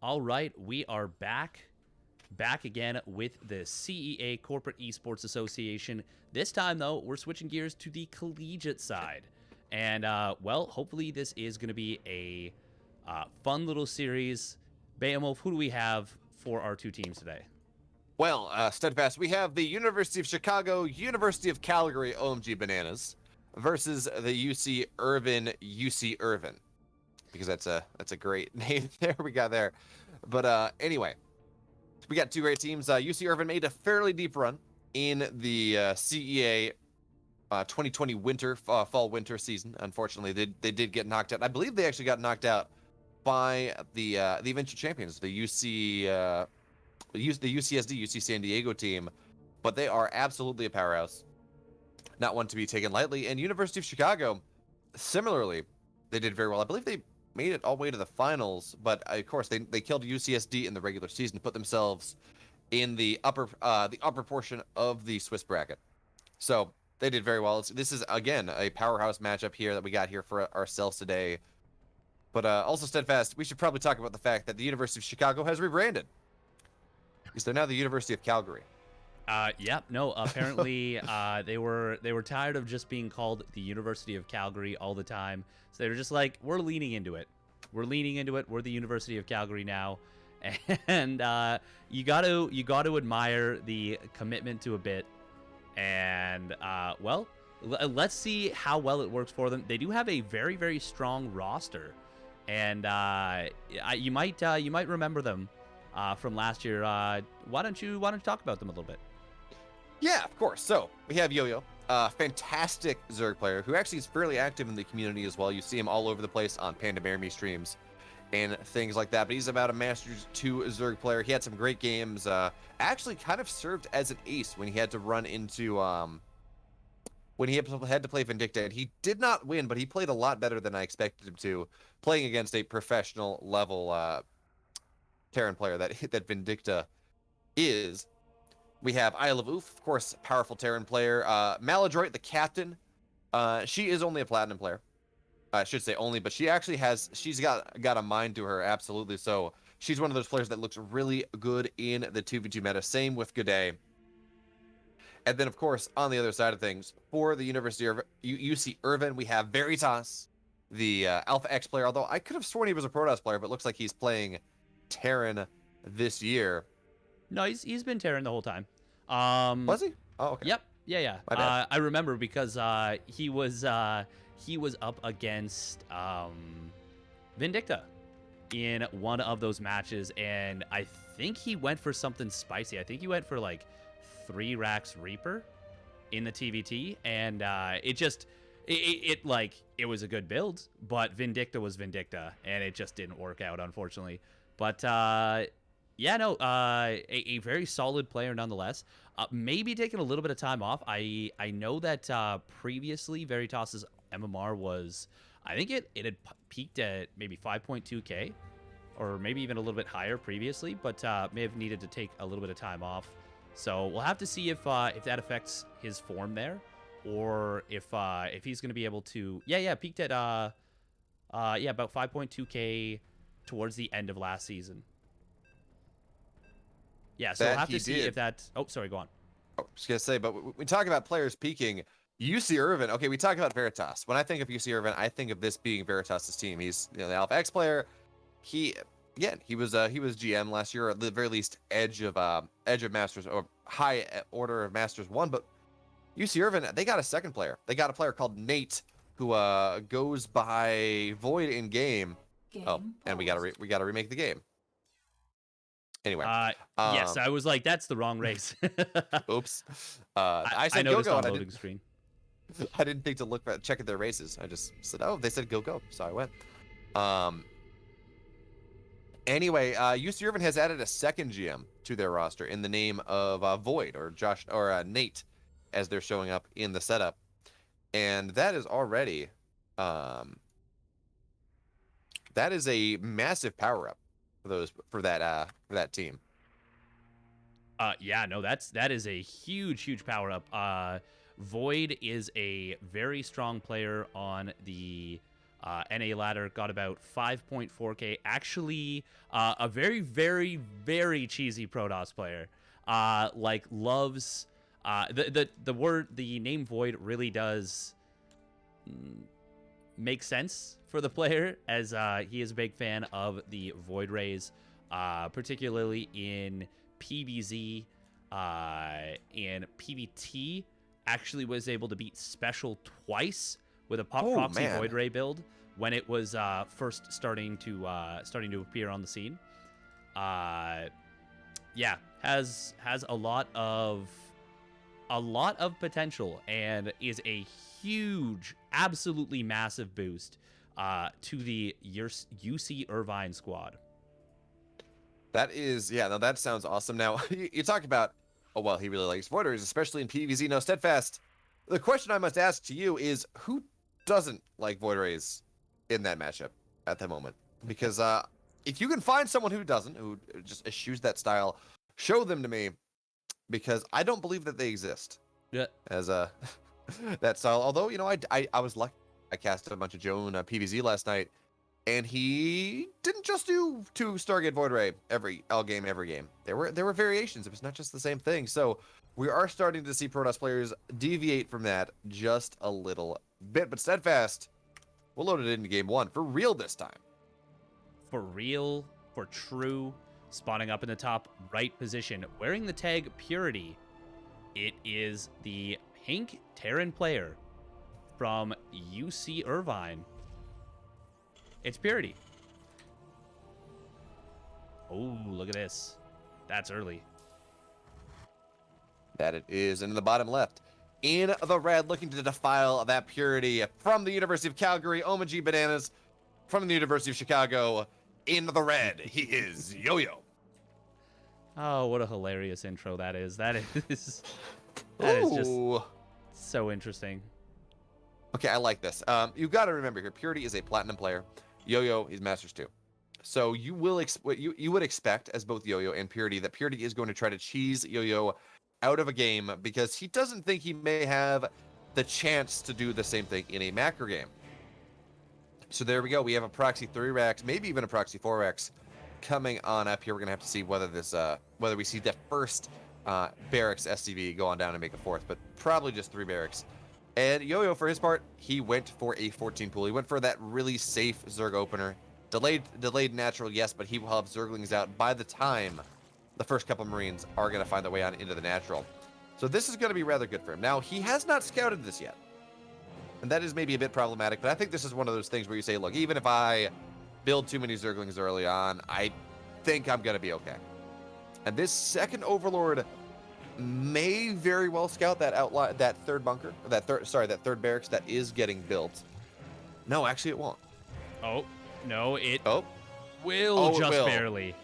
All right, we are back again with the CEA Corporate Esports Association. This time, though, we're switching gears to the collegiate side. And, well, hopefully this is going to be a fun little series. Beowulf, who do we have for our two teams today? Well, Steadfast, we have the University of Chicago, University of Calgary, OMG Bananas, versus the UC Irvine, because that's a great name there we got there. But anyway, we got two great teams. UC Irvine made a fairly deep run in the CEA 2020 fall-winter season. Unfortunately, they did get knocked out. I believe they actually got knocked out by the eventual champions, the UCSD, UC San Diego team, but they are absolutely a powerhouse. Not one to be taken lightly. And University of Chicago, similarly, they did very well. I believe they made it all the way to the finals, but of course they killed UCSD in the regular season to put themselves in the upper portion of the Swiss bracket. So they did very well. This is again a powerhouse matchup here that we got here for ourselves today. But also, Steadfast, we should probably talk about the fact that the University of Chicago has rebranded. Because they're now the University of Calgary. Yeah, no, apparently they were tired of just being called the University of Calgary all the time. So they were just like, we're leaning into it. We're leaning into it. We're the University of Calgary now. And you got to admire the commitment to a bit. And well, let's see how well it works for them. They do have a very, very strong roster. And you might remember them from last year. Why don't you talk about them a little bit? Yeah, of course. So we have Yo-Yo, fantastic Zerg player who actually is fairly active in the community as well. You see him all over the place on Panda Bear Me streams and things like that. But he's about a Masters 2 Zerg player. He had some great games. Actually, kind of served as an ace when he had to run into when he had to play Vindicta. And he did not win, but he played a lot better than I expected him to, playing against a professional level Terran player that Vindicta is. We have Isle of Oof, of course, powerful Terran player. Maladroit, the captain. She is only a platinum player. I should say only, but she's got a mind to her, absolutely. So she's one of those players that looks really good in the 2v2 meta. Same with G'day. And then, of course, on the other side of things, for the University of UC Irvine, we have Veritas, the Alpha X player. Although I could have sworn he was a Protoss player, but it looks like he's playing Terran this year. No, he's been Terran the whole time. Was he? Oh, okay. Yep. Yeah. I remember because he was up against Vindicta in one of those matches, and I think he went for something spicy. I think he went for like 3 racks Reaper in the TVT, and it was a good build, but Vindicta was Vindicta, and it just didn't work out, unfortunately. But yeah, no, a very solid player nonetheless. Maybe taking a little bit of time off. I know that previously Veritas's MMR was, I think it had peaked at maybe 5.2k, or maybe even a little bit higher previously, but may have needed to take a little bit of time off. So we'll have to see if that affects his form there, or if he's going to be able to. Yeah, peaked at about 5.2k towards the end of last season. Yeah, so we'll have to see if that. Oh, sorry, go on. I was gonna say, but we talk about players peaking. UC Irvine. Okay, we talk about Veritas. When I think of UC Irvine, I think of this being Veritas's team. He's the Alpha X player. He was GM last year, or at the very least edge of Masters, or high order of Masters 1. But UC Irvine, they got a second player. They got a player called Nate, who goes by Void in game. And we gotta remake the game. Anyway, yes, I was like, that's the wrong race. Oops. I said noticed go-go on loading screen. I didn't think to check at their races. I just said, oh, they said go, so I went. Anyway, UC Irvine has added a second GM to their roster in the name of Void, or Josh, or Nate, as they're showing up in the setup, and that is already that is a massive power up for that team. Yeah, no, that is a huge power up. Void is a very strong player on the NA ladder got about 5.4k. Actually, a very, very, very cheesy Protoss player. Like loves the name Void really does make sense for the player, as he is a big fan of the Void Rays, particularly in PvZ. And PvT actually was able to beat Special twice with a proxy man. Void Ray build when it was first starting to appear on the scene. Yeah, has a lot of potential and is a huge, absolutely massive boost to the UC Irvine squad. That is, yeah, no, that sounds awesome. Now, you talk about, oh, well, he really likes Void Rays, especially in PvZ. No, Steadfast, the question I must ask to you is, who doesn't like Void Rays in that matchup at the moment? Because if you can find someone who doesn't, who just eschews that style, show them to me, because I don't believe that they exist. Yeah. As that style. Although, you know, I was lucky. I cast a bunch of Joan PvZ last night, and he didn't just do 2 Stargate Void Ray every game. There were variations. It was not just the same thing. So we are starting to see Protoss players deviate from that just a little bit. But Steadfast, we'll load it into game 1 for real this time. For real, for true, spawning up in the top right position, wearing the tag Purity. It is the pink Terran player from UC Irvine. It's Purity. Oh, look at this. That's early. That it is. And in the bottom left, in the red, looking to defile that Purity from the University of Calgary, Omaji Bananas from the University of Chicago. In the red, he is Yo-Yo. Oh, what a hilarious intro that is. That is just so interesting. Okay, I like this. You've got to remember here, Purity is a platinum player. Yo-Yo is Masters 2. So you will you would expect, as both Yo-Yo and Purity, that Purity is going to try to cheese Yo-Yo out of a game because he doesn't think he may have the chance to do the same thing in a macro game. So there we go. We have a proxy 3-Rex, maybe even a proxy 4-Rex coming on up here. We're gonna have to see whether this whether we see the first barracks SCV go on down and make a 4th, but probably just 3 barracks. And Yo-Yo, for his part, he went for a 14 pool. He went for that really safe Zerg opener. Delayed natural, yes, but he will have Zerglings out by the time the first couple Marines are going to find their way on into the natural. So this is going to be rather good for him. Now, he has not scouted this yet, and that is maybe a bit problematic, but I think this is one of those things where you say, look, even if I build too many Zerglings early on, I think I'm going to be okay. And this second Overlord may very well scout that third bunker, that third barracks that is getting built. No, actually it won't. Oh, no, it will just barely.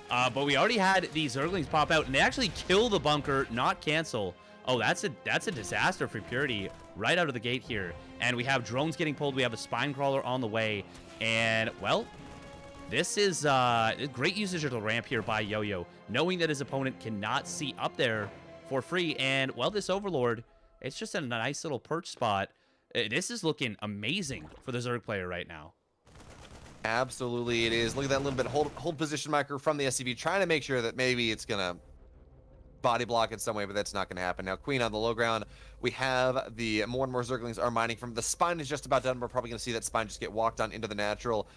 But we already had these Zerglings pop out, and they actually kill the bunker, not cancel. Oh, that's a disaster for Purity right out of the gate here. And we have drones getting pulled. We have a spine crawler on the way. And, well, this is great usage of the ramp here by Yo-Yo, knowing that his opponent cannot see up there for free. And, well, this Overlord, it's just a nice little perch spot. This is looking amazing for the Zerg player right now. Absolutely, it is. Look at that little bit hold position marker from the SCV, trying to make sure that maybe it's going to body block in some way, but that's not going to happen. Now, Queen on the low ground. We have the more and more Zerglings are mining from. The spine is just about done. We're probably going to see that spine just get walked on into the natural.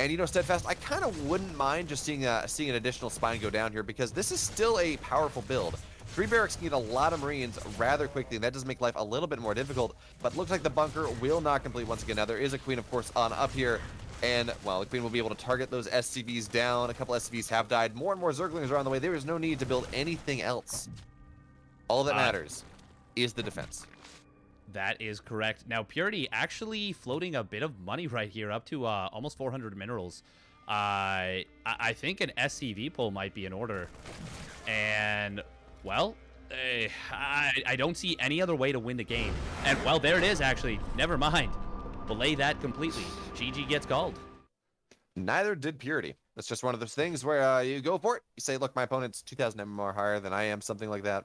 And, you know, Steadfast, I kind of wouldn't mind just seeing an additional spine go down here, because this is still a powerful build. 3 barracks need a lot of Marines rather quickly, and that does make life a little bit more difficult. But it looks like the bunker will not complete once again. Now, there is a Queen, of course, on up here. And, well, the Queen will be able to target those SCVs down. A couple SCVs have died. More and more Zerglings are on the way. There is no need to build anything else. All that matters is the defense. That is correct. Now, Purity actually floating a bit of money right here, up to almost 400 minerals. I think an SCV pull might be in order. And, well, I don't see any other way to win the game. And, well, there it is, actually. Never mind. Belay that completely. GG gets called. Neither did Purity. That's just one of those things where you go for it. You say, look, my opponent's 2,000 MMR higher than I am, something like that.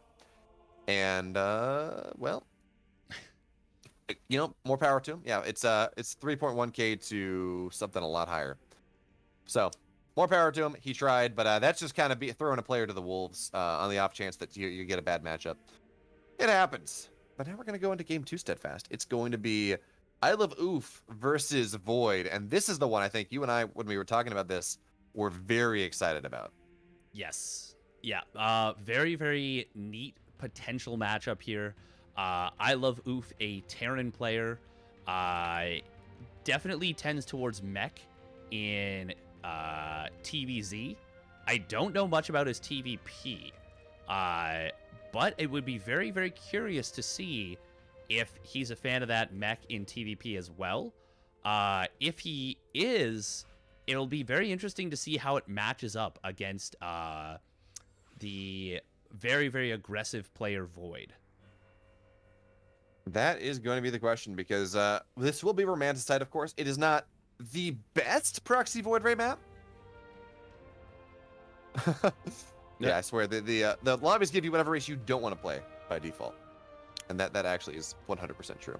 And, well, You know, more power to him. Yeah, it's 3.1K to something a lot higher. So more power to him. He tried, but that's just kind of throwing a player to the wolves on the off chance that you get a bad matchup. It happens. But now we're going to go into game 2 steadfast. It's going to be I Love Oof versus Void. And this is the one I think you and I, when we were talking about this, were very excited about. Yes. Yeah. Very, very neat potential matchup here. I Love Oof, a Terran player. Definitely tends towards mech in TVZ. I don't know much about his TVP. But it would be very, very curious to see if he's a fan of that mech in TVP as well. If he is, it'll be very interesting to see how it matches up against the very, very aggressive player Void. That is going to be the question because this will be Romanticide, of course. It is not the best proxy Void Ray map. Yeah, I swear the lobbies give you whatever race you don't want to play by default, and that actually is 100% true.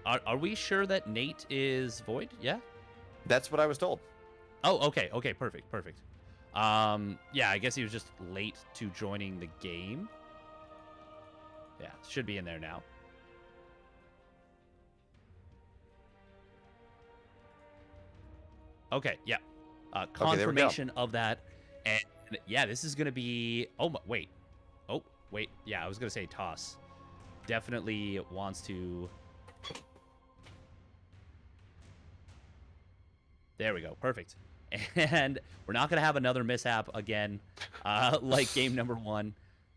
Are we sure that Nate is Void? Yeah. That's what I was told. Oh, okay, perfect. Yeah, I guess he was just late to joining the game. Yeah, should be in there now. Okay, yeah. Confirmation of that. And yeah, this is going to be... wait. Oh, wait. Yeah, I was going to say toss. Definitely wants to... There we go. Perfect. And we're not going to have another mishap again, like game number 1.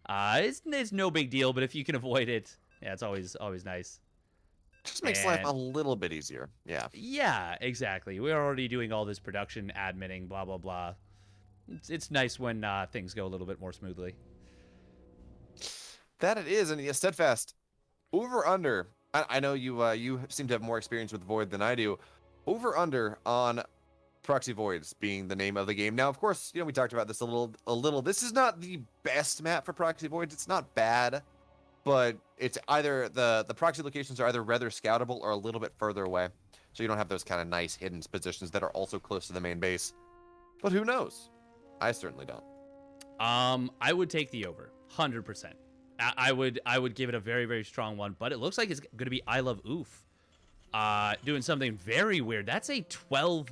It's no big deal, but if you can avoid it, yeah, it's always nice. Just makes life a little bit easier. Yeah. Yeah, exactly. We're already doing all this production, adminning, blah, blah, blah. It's nice when things go a little bit more smoothly. That it is, and yeah, Steadfast. Over under. I know you seem to have more experience with Void than I do. Over under on Proxy Voids being the name of the game. Now, of course, we talked about this a little. This is not the best map for Proxy Voids. It's not bad, but it's either the proxy locations are either rather scoutable or a little bit further away, so you don't have those kind of nice hidden positions that are also close to the main base. But who knows? I certainly don't. I would take the over, 100%. I would give it a very, very strong one, but it looks like it's going to be I Love Oof doing something very weird. That's a 12.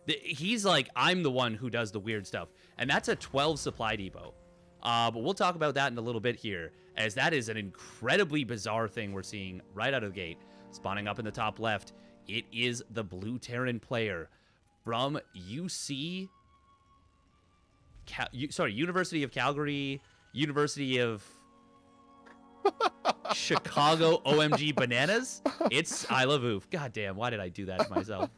He's like, I'm the one who does the weird stuff, and that's a 12 supply depot. But we'll talk about that in a little bit here, as that is an incredibly bizarre thing we're seeing right out of the gate. Spawning up in the top left, it is the Blue Terran player from University of Calgary, University of Chicago, OMG Bananas. It's I Love Oof. God damn, why did I do that to myself?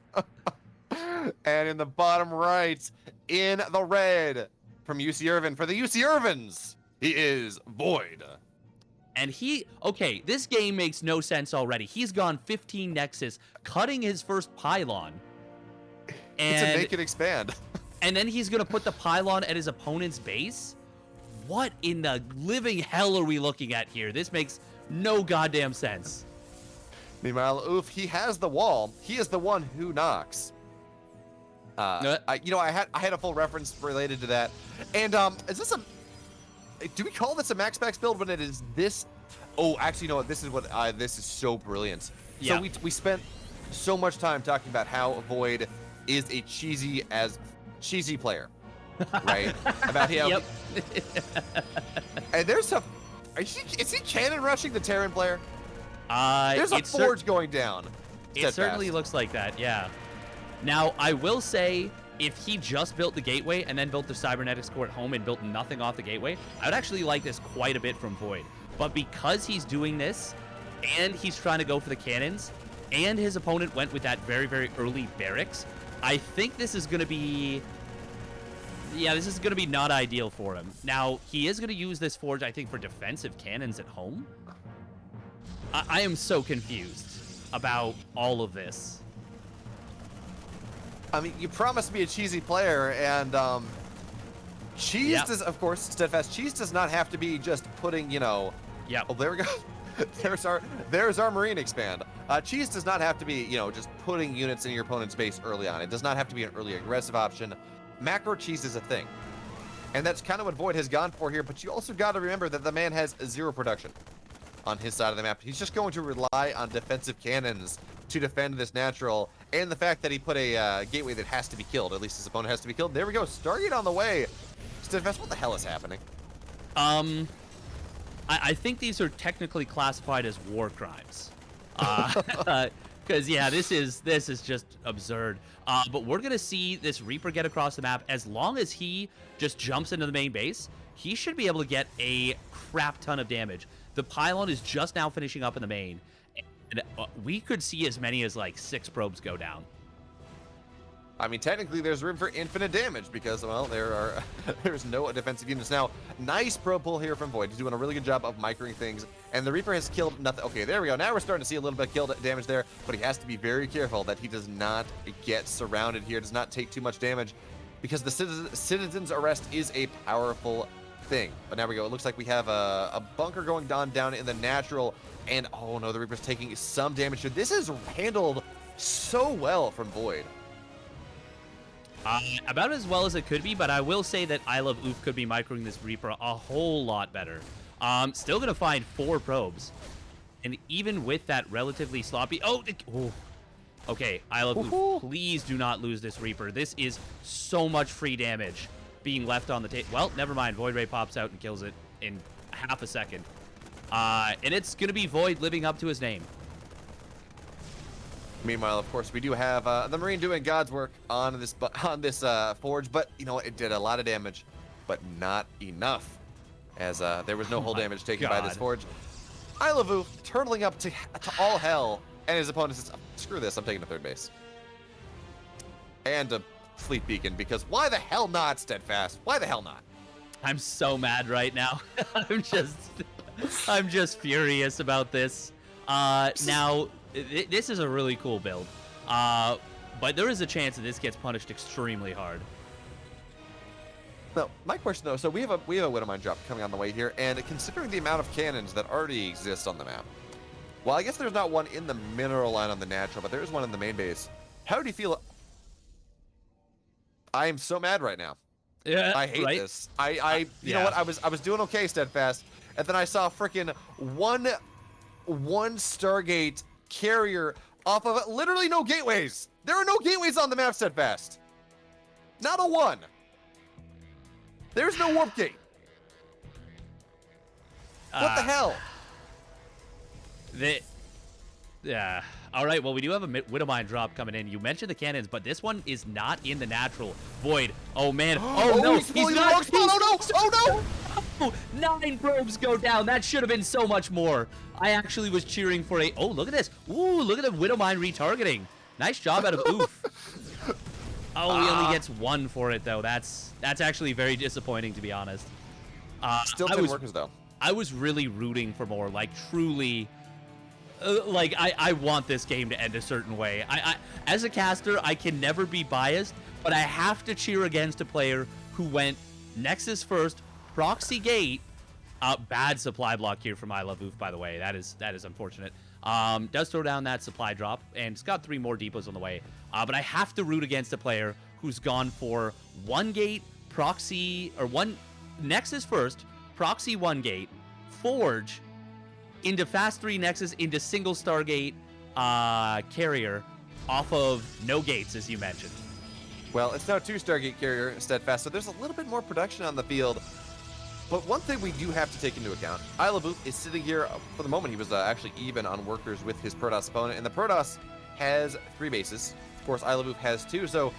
And in the bottom right, in the red, from UC Irvine, for the UC Irvines, he is Void. And this game makes no sense already. He's gone 15 Nexus, cutting his first pylon. It's a naked expand. And then he's going to put the pylon at his opponent's base? What in the living hell are we looking at here? This makes no goddamn sense. Meanwhile, Oof, he has the wall. He is the one who knocks. I had a full reference related to that. And is this do we call this a max packs build when it is this? Oh, actually, you know what? This is so brilliant. Yeah. So we spent so much time talking about how Void is a cheesy player, right? About him. Yep. And there's is he cannon rushing the Terran player? There's a forge going down. It certainly looks like that, yeah. Now, I will say, if he just built the gateway and then built the cybernetics core at home and built nothing off the gateway, I would actually like this quite a bit from Void. But because he's doing this, and he's trying to go for the cannons, and his opponent went with that very, very early barracks, I think this is going to be... Yeah, this is going to be not ideal for him. Now, he is going to use this forge, I think, for defensive cannons at home. I am so confused about all of this. I mean, you promised me a cheesy player, and cheese does, of course, Steadfast. Cheese does not have to be just putting, Yeah. Oh, there we go. there's our Marine expand. Cheese does not have to be, just putting units in your opponent's base early on. It does not have to be an early aggressive option. Macro cheese is a thing. And that's kind of what Void has gone for here, but you also got to remember that the man has 0 production on his side of the map. He's just going to rely on defensive cannons to defend this natural, and the fact that he put a gateway that has to be killed. At least his opponent has to be killed. There we go. Stargate on the way. Steadfast, what the hell is happening? I think these are technically classified as war crimes. Because yeah, this is just absurd. But we're gonna see this Reaper get across the map. As long as he just jumps into the main base, he should be able to get a crap ton of damage. The pylon is just now finishing up in the main, and we could see as many as like 6 probes go down. I mean, technically, there's room for infinite damage because, well, there's no defensive units. Now, nice probe pull here from Void. He's doing a really good job of microing things, and the Reaper has killed nothing. Okay, there we go. Now we're starting to see a little bit of kill damage there, but he has to be very careful that he does not get surrounded here, does not take too much damage, because the Citizen's Arrest is a powerful thing. But now we go. It looks like we have a bunker going down in the natural, and oh no, the Reaper's taking some damage here. This is handled so well from Void. About as well as it could be, but I will say that I Love Oof could be microing this Reaper a whole lot better. Still gonna find 4 probes, and even with that relatively sloppy. Okay, I Love Oof, please do not lose this Reaper. This is so much free damage being left on the table. Well, never mind. Void Ray pops out and kills it in half a second, and it's gonna be Void living up to his name. Meanwhile, of course, we do have the Marine doing God's work on this forge, but you know what? It did a lot of damage, but not enough, as there was no hull damage taken by this forge. Ilavu turtling up to all hell, and his opponent says, "Screw this! I'm taking the 3rd base." And a fleet beacon, because why the hell not, Steadfast? Why the hell not? I'm so mad right now. I'm just furious about this. Now. This is a really cool build, but there is a chance that this gets punished extremely hard. No, my question though, so we have a Widowmine drop coming on the way here, and considering the amount of cannons that already exist on the map, well, I guess there's not one in the mineral line on the natural, but there is one in the main base. How do you feel? I am so mad right now. Yeah, I hate this. You know what? I was doing okay, Steadfast, and then I saw freaking one Stargate carrier off of literally no gateways. There are no gateways on the map, Steadfast. Not a one. There's no warp gate. What the hell? Yeah. All right. Well, we do have a Widowmine drop coming in. You mentioned the cannons, but this one is not in the natural. Void. Oh man. Oh no. He's not. Oh no. 9 probes go down. That should have been so much more. I actually was cheering for a. Oh, look at this. Ooh, look at the Widowmine retargeting. Nice job out of Oof. Oh, he only gets 1 for it though. That's actually very disappointing, to be honest. Still 10 workers though. I was really rooting for more. Like truly. Like I want this game to end a certain way. I as a caster, I can never be biased, but I have to cheer against a player who went Nexus first, proxy gate. Bad supply block here from I Love Oof, by the way. That is unfortunate. Does throw down that supply drop, and it's got 3 more depots on the way. But I have to root against a player who's gone for 1 gate, proxy, or 1 Nexus first, proxy 1 gate, forge, into fast 3 Nexus, into single Stargate carrier off of no gates, as you mentioned. Well, it's now 2 Stargate carrier Steadfast, so there's a little bit more production on the field. But one thing we do have to take into account, I Love Oof is sitting here, for the moment he was actually even on workers with his Protoss opponent, and the Protoss has 3 bases. Of course, I Love Oof has 2, so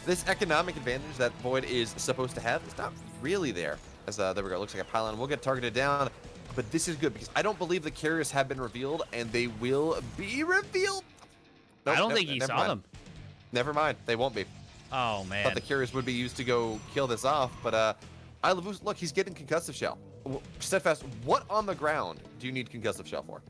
this economic advantage that Void is supposed to have is not really there. As there we go, looks like a pylon will get targeted down, but this is good because I don't believe the carriers have been revealed, and they will be revealed. Nope, I don't think he saw them. Never mind, they won't be. Oh man. Thought the carriers would be used to go kill this off, but I Love Oof, look, he's getting concussive shell. Steadfast, what on the ground do you need concussive shell for?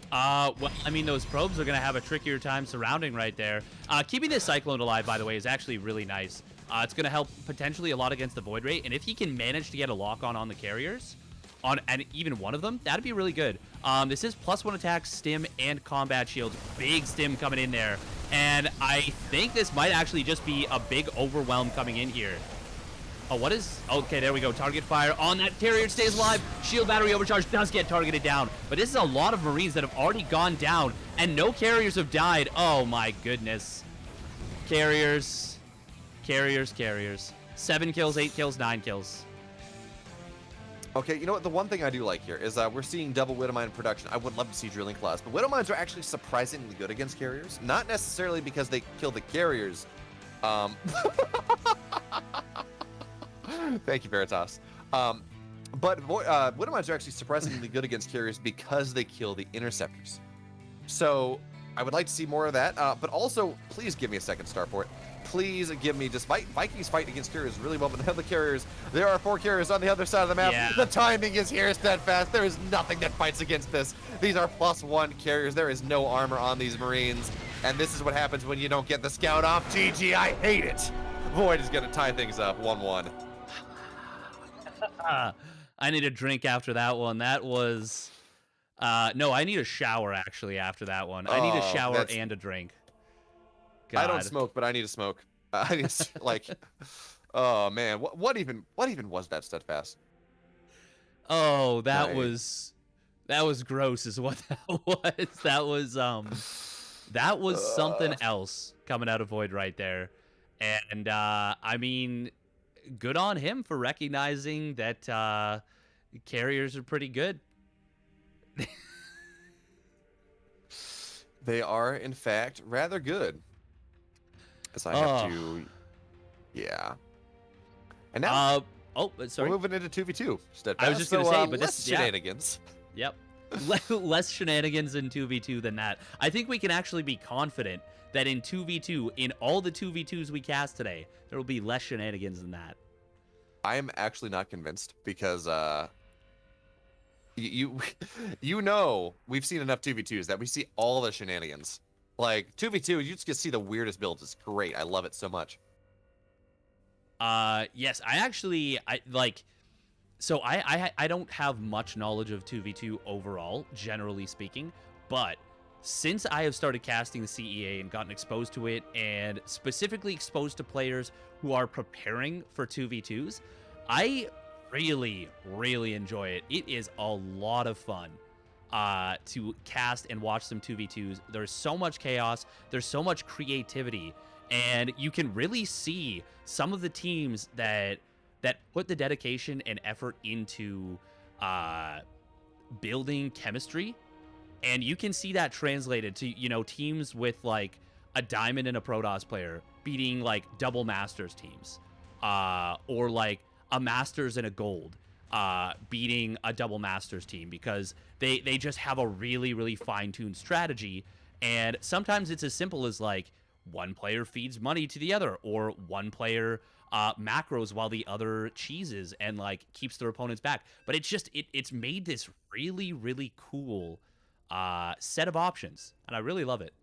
Well, I mean, those probes are going to have a trickier time surrounding right there. Keeping this Cyclone alive, by the way, is actually really nice. It's going to help potentially a lot against the Void Ray, and if he can manage to get a lock on the carriers, on and even one of them, that'd be really good. This is +1 attack, stim, and combat shields. Big stim coming in there. And I think this might actually just be a big overwhelm coming in here. Oh, what is... Okay, there we go. Target fire on that carrier. Stays alive. Shield battery overcharge does get targeted down. But this is a lot of Marines that have already gone down. And no carriers have died. Oh, my goodness. Carriers. Carriers, carriers. 7 kills, 8 kills, 9 kills. Okay, you know what? The one thing I do like here is we're seeing double Widowmine production. I would love to see Drilling Claws, but Widowmines are actually surprisingly good against carriers. Not necessarily because they kill the carriers. Thank you, Veritas. But Widowmines are actually surprisingly good against carriers because they kill the interceptors. So I would like to see more of that. But also, please give me a second starport. Please give me, despite Vikings fight against carriers really well, but the carriers, there are 4 carriers on the other side of the map. Yeah. The timing is here, Steadfast. There is nothing that fights against this. These are +1 carriers. There is no armor on these Marines. And this is what happens when you don't get the scout off. GG, I hate it. Void is going to tie things up 1-1. I need a drink after that one. That was... no, I need a shower, actually, after that one. I need a shower and a drink. God. I don't smoke, but I need to smoke. I need to, like... Oh, man. What even was that, Steadfast? Oh, that was gross is what that was. That was something else coming out of Void right there. And, I mean... Good on him for recognizing that carriers are pretty good. They are, in fact, rather good. As I have to... Yeah. And now... sorry. We're moving into 2v2. Steadfast. I was just going to say, but less this... shenanigans. Yep. Less shenanigans in 2v2 than that. I think we can actually be confident that in 2v2, in all the 2v2s we cast today, there will be less shenanigans than that. I am actually not convinced because you know we've seen enough 2v2s that we see all the shenanigans. Like 2v2, you just get to see the weirdest builds. It's great. I love it so much. Yes, I don't have much knowledge of 2v2 overall, generally speaking, but since I have started casting the CEA and gotten exposed to it, and specifically exposed to players who are preparing for 2v2s, I really, really enjoy it. It is a lot of fun to cast and watch some 2v2s. There's so much chaos, there's so much creativity, and you can really see some of the teams that put the dedication and effort into building chemistry. And you can see that translated to, you know, teams with like a Diamond and a Protoss player beating like double Masters teams, or like a Masters and a Gold beating a double Masters team, because they just have a really, really fine-tuned strategy. And sometimes it's as simple as like one player feeds money to the other, or one player macros while the other cheeses and like keeps their opponents back. But it's just it's made this really, really cool set of options, and I really love it.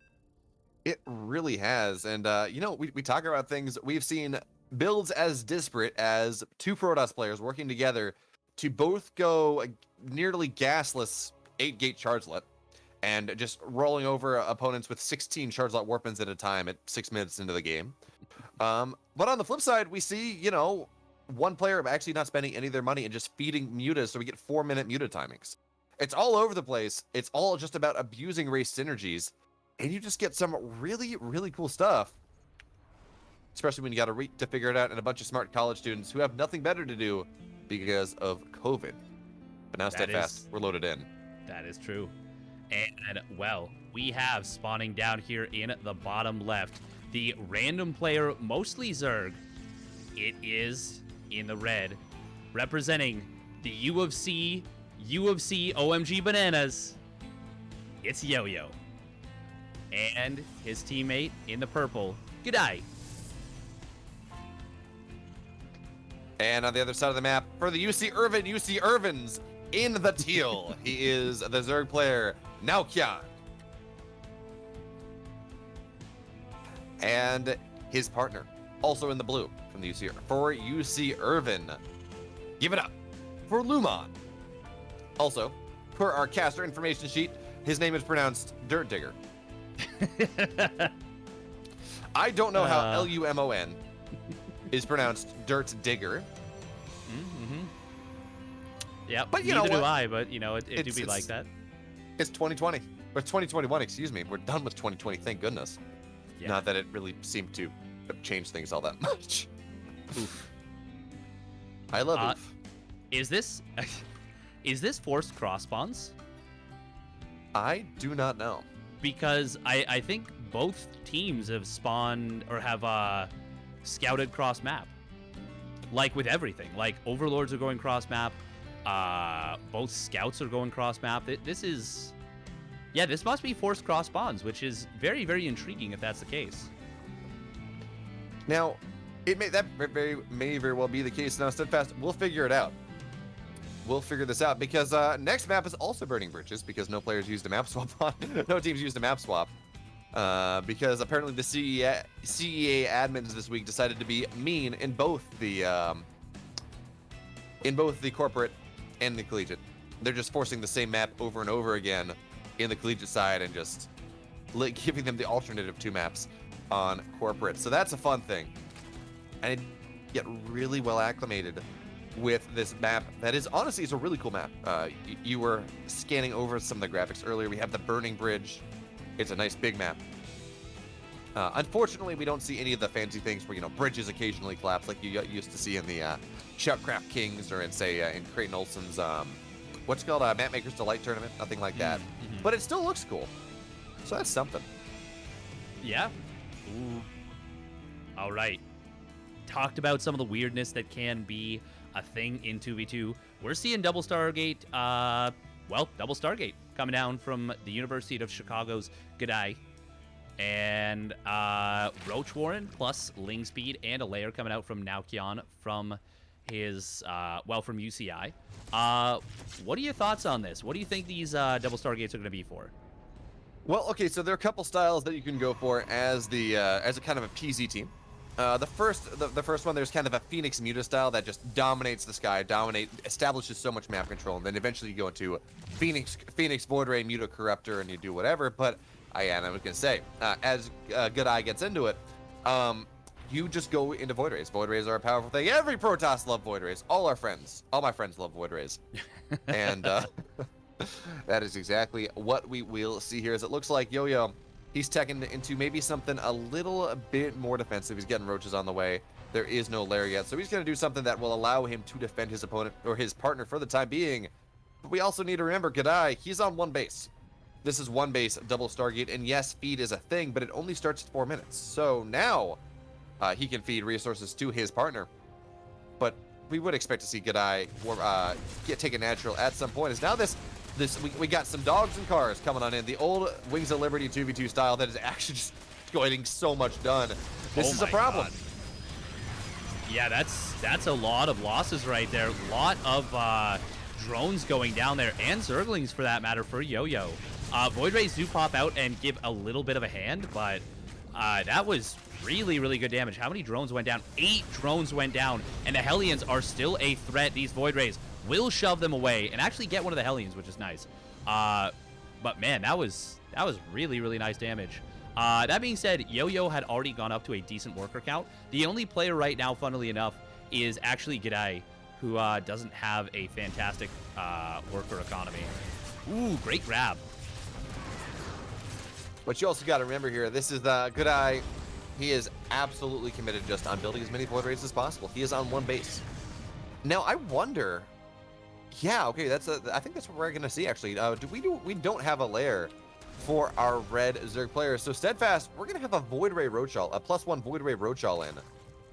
It really has. And you know, we talk about things. We've seen builds as disparate as 2 Protoss players working together to both go nearly gasless 8-gate chargelet and just rolling over opponents with 16 chargelet warpins at a time at 6 minutes into the game. But on the flip side, we see, you know, one player actually not spending any of their money and just feeding mutas, so we get 4-minute muta timings. It's all over the place. It's all just about abusing race synergies, and you just get some really, really cool stuff. Especially when you got to figure it out, and a bunch of smart college students who have nothing better to do because of COVID. But now, Steadfast, we're loaded in. That is true. And, well, we have spawning down here in the bottom left the random player, mostly Zerg. It is in the red, representing the U of C OMG Bananas. It's Yo-Yo. And his teammate in the purple, G'day. And on the other side of the map, for the UC Irvins in the teal, he is the Zerg player, Naukyan. And his partner, also in the blue from the UC, for UC Irvine. Give it up for Luman. Also, per our caster information sheet, his name is pronounced Dirt Digger. I don't know how Lumon is pronounced Dirt Digger. Mm-hmm. Yeah, but you neither know do what? I. But you know, it do be like that. It's 2020 or 2021. Excuse me. We're done with 2020. Thank goodness. Yeah. Not that it really seemed to change things all that much. Oof. I love oof. Is this forced cross spawns? I do not know. Because I think both teams have spawned or have scouted cross map. Like with everything. Like Overlords are going cross map. Both scouts are going cross map. This is... Yeah, this must be forced cross spawns, which is very, very intriguing if that's the case. Now, it may very well be the case. Now, Steadfast, we'll figure it out. We'll figure this out because next map is also Burning Bridges because no players used a map swap on. No teams used a map swap because apparently the CEA admins this week decided to be mean in both the corporate and the collegiate. They're just forcing the same map over and over again in the collegiate side and just giving them the alternative 2 maps on corporate. So that's a fun thing. And get really well acclimated with this map that is honestly it's a really cool map. You were scanning over some of the graphics earlier. We have the Burning Bridge. It's a nice big map. Unfortunately, we don't see any of the fancy things where bridges occasionally collapse like you used to see in the Chuckcraft Kings or in say in Creighton Olsen's what's it called Mapmaker's Delight tournament. Nothing like that. Mm-hmm. But it still looks cool. So that's something. Yeah. Ooh. All right. Talked about some of the weirdness that can be a thing in 2v2. We're seeing Double Stargate, Double Stargate coming down from the University of Chicago's G'day. And Roach Warren plus Ling Speed and a layer coming out from Naokion from his, from UCI. What are your thoughts on this? What do you think these Double Stargates are going to be for? Well, okay, so there are a couple styles that you can go for as a kind of a PZ team. The first one, there's kind of a Phoenix Muta style that just dominates the sky, establishes so much map control, and then eventually you go into Phoenix Void Ray Muta Corruptor, and you do whatever. But I was gonna say, as Good Eye gets into it, you just go into Void Rays. Void Rays are a powerful thing. Every Protoss love Void Rays. All my friends love Void Rays, and that is exactly what we will see here. As it looks like Yo-Yo, he's teching into maybe something a little bit more defensive. He's getting roaches on the way. There is no lair yet, so he's going to do something that will allow him to defend his opponent or his partner for the time being. But we also need to remember, G'day, he's on 1 base. This is 1 base, Double Stargate, and yes, feed is a thing, but it only starts at 4 minutes. So now he can feed resources to his partner. But we would expect to see G'day take a natural at some point. Is now we got some dogs and cars coming on in. The old Wings of Liberty 2v2 style that is actually just getting so much done. This is a problem. God. Yeah, that's a lot of losses right there. A lot of drones going down there, and Zerglings for that matter for Yo-Yo. Void Rays do pop out and give a little bit of a hand, but that was really, really good damage. How many drones went down? 8 drones went down, and the Hellions are still a threat. These Void Rays will shove them away and actually get one of the Hellions, which is nice. But man, that was really, really nice damage. That being said, Yo-Yo had already gone up to a decent worker count. The only player right now, funnily enough, is actually G'day, who doesn't have a fantastic worker economy. Ooh, great grab. But you also got to remember here, this is G'day. He is absolutely committed just on building as many Void Rays as possible. He is on 1 base. Now, I wonder... Yeah, okay, I think that's what we're going to see, actually. We don't have a lair for our red Zerg players. So, Steadfast, we're going to have a Void Ray Roachall, a +1 Void Ray Roachall in,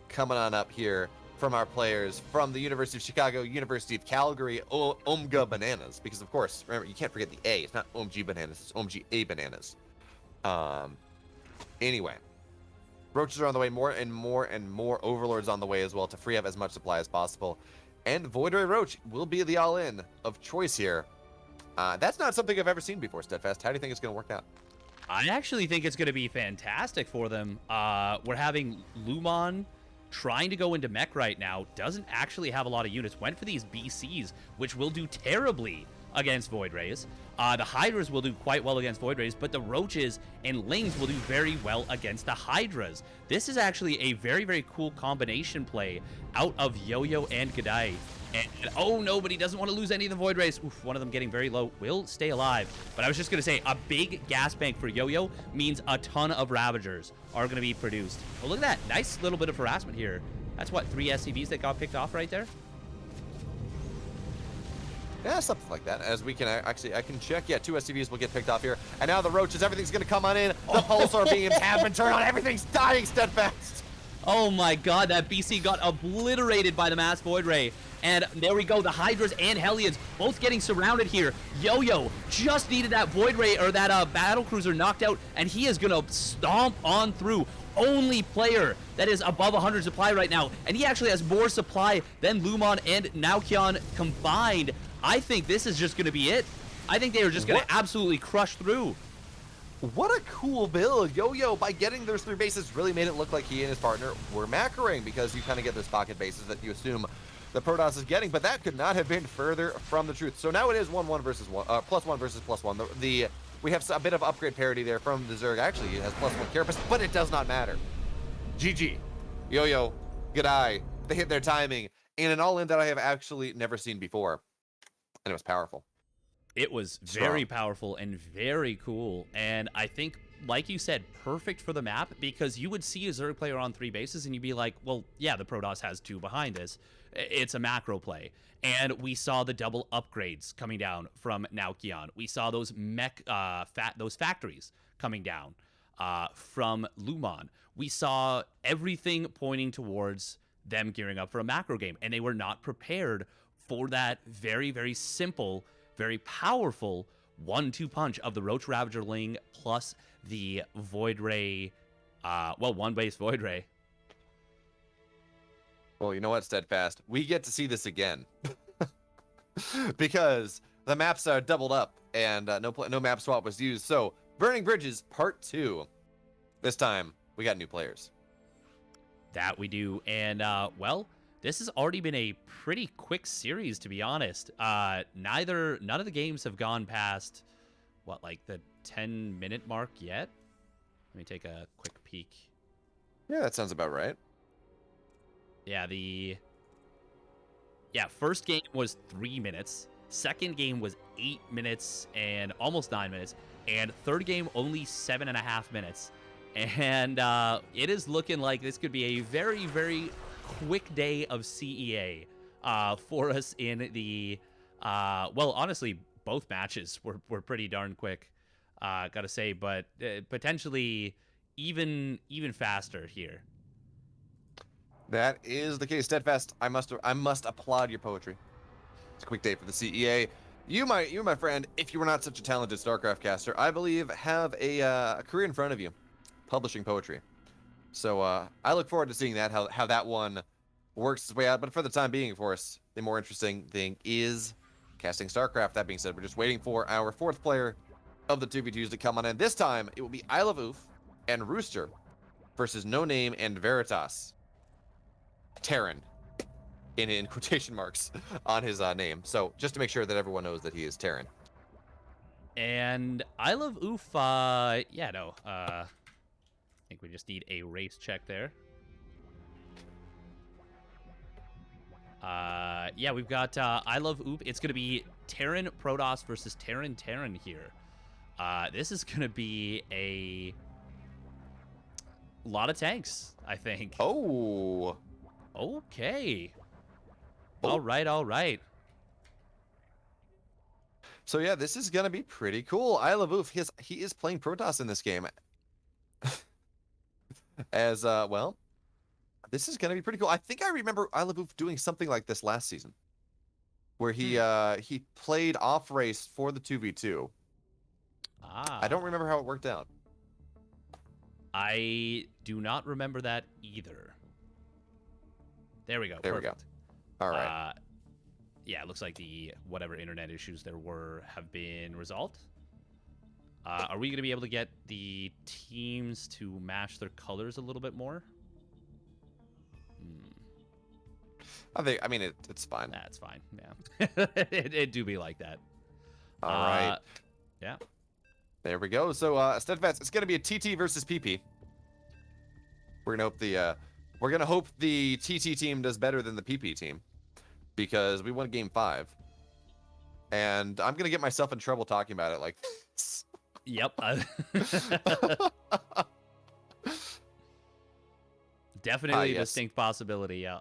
coming on up here from our players from the University of Chicago, University of Calgary, Omga Bananas. Because, of course, remember, you can't forget the A. It's not OMG Bananas, it's OMG A Bananas. Anyway, roaches are on the way, more and more Overlords on the way as well to free up as much supply as possible. And Void Ray Roach will be the all-in of choice here. That's not something I've ever seen before, Steadfast. How do you think it's going to work out? I actually think it's going to be fantastic for them. We're having Lumon trying to go into mech right now. Doesn't actually have a lot of units. Went for these BCs, which will do terribly against Void Rays. The Hydras will do quite well against Void Rays, but the Roaches and Lings will do very well against the Hydras. This is actually a very, very cool combination play out of Yo-Yo and Gadai. And oh no, but he doesn't want to lose any of the Void Rays. Oof, one of them getting very low will stay alive. But I was just going to say, a big gas bank for Yo-Yo means a ton of Ravagers are going to be produced. Oh, look at that. Nice little bit of harassment here. That's what, 3 SCVs that got picked off right there? Yeah, something like that. As we can actually, I can check. Yeah, 2 SCVs will get picked off here. And now the Roaches, everything's going to come on in. The Pulsar beams have been turned on. Everything's dying steadfast. Oh my god, that BC got obliterated by the Mass Void Ray. And there we go, the Hydras and Hellions both getting surrounded here. Yo-Yo just needed that Void Ray, or that Battle Cruiser knocked out, and he is going to stomp on through. Only player that is above 100 supply right now, and he actually has more supply than Lumon and Naokion combined. I think this is just going to be it. I think they are just going to absolutely crush through. What a cool build. Yo-Yo, by getting those 3 bases, really made it look like he and his partner were macroing, because you kind of get those pocket bases that you assume the Protoss is getting, but that could not have been further from the truth. So now it is 1-1 versus 1, +1 versus +1. We have a bit of upgrade parity there from the Zerg. Actually, it has +1 carapace, but it does not matter. GG. Yo-Yo, Gadai, they hit their timing, and an all-in that I have actually never seen before. And it was powerful. It was very powerful and very cool. And I think, like you said, perfect for the map, because you would see a Zerg player on 3 bases and you'd be like, well, yeah, the Protoss has 2 behind this. It's a macro play. And we saw the double upgrades coming down from Naokion. We saw those those factories coming down from Lumon. We saw everything pointing towards them gearing up for a macro game, and they were not prepared for that very, very simple, very powerful 1-2 punch of the Roach Ravager Ling plus the Void Ray, 1 base Void Ray. Well, you know what, Steadfast? We get to see this again. Because the maps are doubled up, and no map swap was used. So, Burning Bridges Part 2. This time, we got new players. That we do. And, well, this has already been a pretty quick series, to be honest. None of the games have gone past, what, like the 10-minute mark yet? Let me take a quick peek. Yeah, that sounds about right. Yeah, first game was 3 minutes. Second game was 8 minutes and almost 9 minutes. And third game only 7.5 minutes. And it is looking like this could be a very, very quick day of CEA for us in the... well, honestly, both matches were pretty darn quick, gotta say. But potentially even faster here. That is the case. Steadfast, I must applaud your poetry. It's a quick day for the CEA. You, my friend, if you were not such a talented StarCraft caster, I believe have a career in front of you, publishing poetry. So I look forward to seeing that, how that one works its way out. But for the time being, of course, the more interesting thing is casting StarCraft. That being said, we're just waiting for our 4th player of the 2v2s to come on in. This time, it will be Isle of Oof and Rooster versus No Name and Veritas. Terran, in quotation marks on his name. So just to make sure that everyone knows that he is Terran. And Isle of Oof, yeah, no, I think we just need a race check there. Yeah, we've got Isle of Oof. It's going to be Terran Protoss versus Terran here. This is going to be a lot of tanks, I think. Oh. Okay. Oh. All right. So yeah, this is gonna be pretty cool. Isle of Oof, he is playing Protoss in this game. As well, this is gonna be pretty cool. I think I remember Isle of Oof doing something like this last season, where he played off race for the 2v2. I don't remember how it worked out. I do not remember that either. There we go. There we go. All right. Yeah, it looks like the whatever internet issues there were have been resolved. Are we going to be able to get the teams to match their colors a little bit more? I mean, it's fine. That's fine. Yeah, it do be like that. All right. Yeah. There we go. So Steadfast, it's gonna be a TT versus PP. We're gonna hope the TT team does better than the PP team, because we won game 5. And I'm gonna get myself in trouble talking about it like this. Yep. Definitely a yes. distinct possibility, yeah.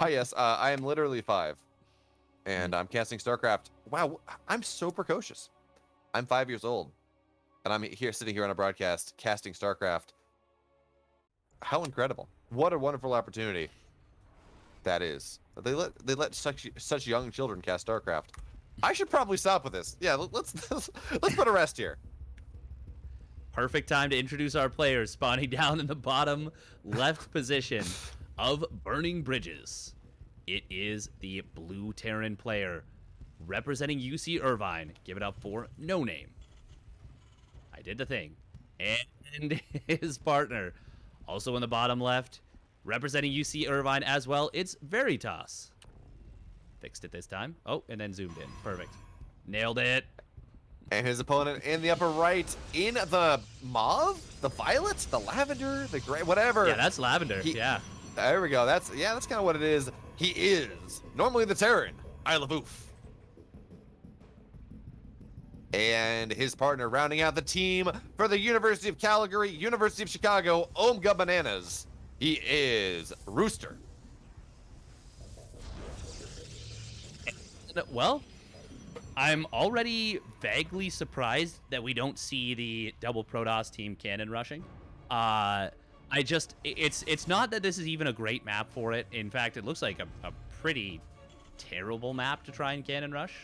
Hi, yes. I am literally 5, and I'm casting StarCraft. Wow, I'm so precocious. I'm 5 years old, and I'm here sitting here on a broadcast casting StarCraft. How incredible! What a wonderful opportunity that is. They let such young children cast StarCraft. I should probably stop with this. Yeah, let's put a rest here. Perfect time to introduce our players, spawning down in the bottom left position of Burning Bridges. It is the blue Terran player representing UC Irvine. Give it up for No Name. I did the thing. And his partner, also in the bottom left, representing UC Irvine as well. It's Veritas. Fixed it this time. Oh, and then zoomed in. Perfect. Nailed it. And his opponent in the upper right, in the mauve, the violet, the lavender, the gray, whatever. Yeah, that's lavender. Yeah. There we go. That's kind of what it is. He is normally the Terran, Isle of Oof. And his partner rounding out the team for the University of Calgary, University of Chicago, Omega Bananas. He is Rooster. Well, I'm already vaguely surprised that we don't see the double Protoss team cannon rushing. It's not that this is even a great map for it. In fact, it looks like a pretty terrible map to try and cannon rush,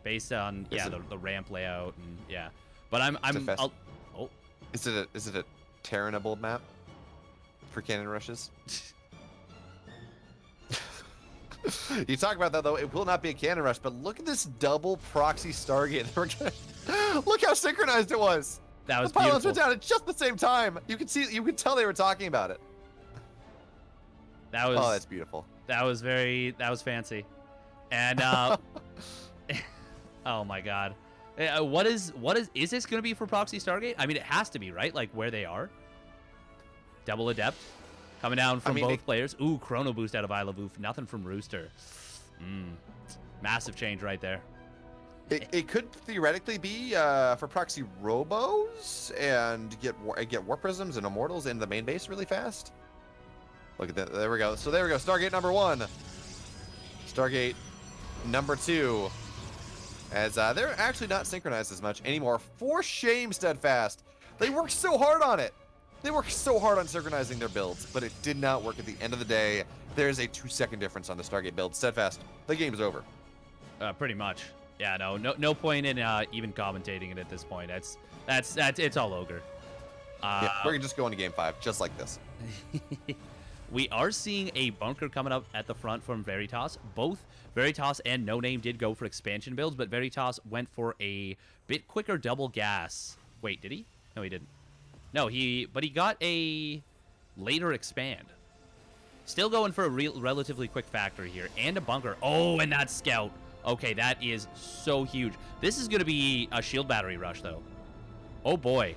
based on the ramp layout and yeah. But is it a Terranable map for cannon rushes? You talk about that though, it will not be a cannon rush, but look at this double proxy Stargate. Look how synchronized it was. That was the pylons beautiful. went down at just the same time. You could tell they were talking about it. That was Oh, that's beautiful. That was fancy. And oh my god. Is this going to be for proxy Stargate? I mean, it has to be, right? Like where they are. Double Adept coming down from both players. Ooh, Chrono Boost out of Isle of Oof. Nothing from Rooster. Massive change right there. It could theoretically be for proxy Robos and get War Prisms and Immortals into the main base really fast. Look at that. There we go. So there we go. Stargate number 1. Stargate number 2. As they're actually not synchronized as much anymore. For shame, Steadfast. They worked so hard on it. They worked so hard on synchronizing their builds, but it did not work at the end of the day. There's a 2-second difference on the Stargate build. Steadfast, the game's over. Pretty much. Yeah, no point in even commentating it at this point. It's all ogre. Yeah, we're gonna just go into game 5, just like this. We are seeing a bunker coming up at the front from Veritas. Both Veritas and No Name did go for expansion builds, but Veritas went for a bit quicker double gas. Wait, did he? No, he didn't. No, but he got a later expand. Still going for a relatively quick factory here and a bunker. Oh, and that scout. Okay, that is so huge. This is going to be a shield battery rush, though. Oh, boy.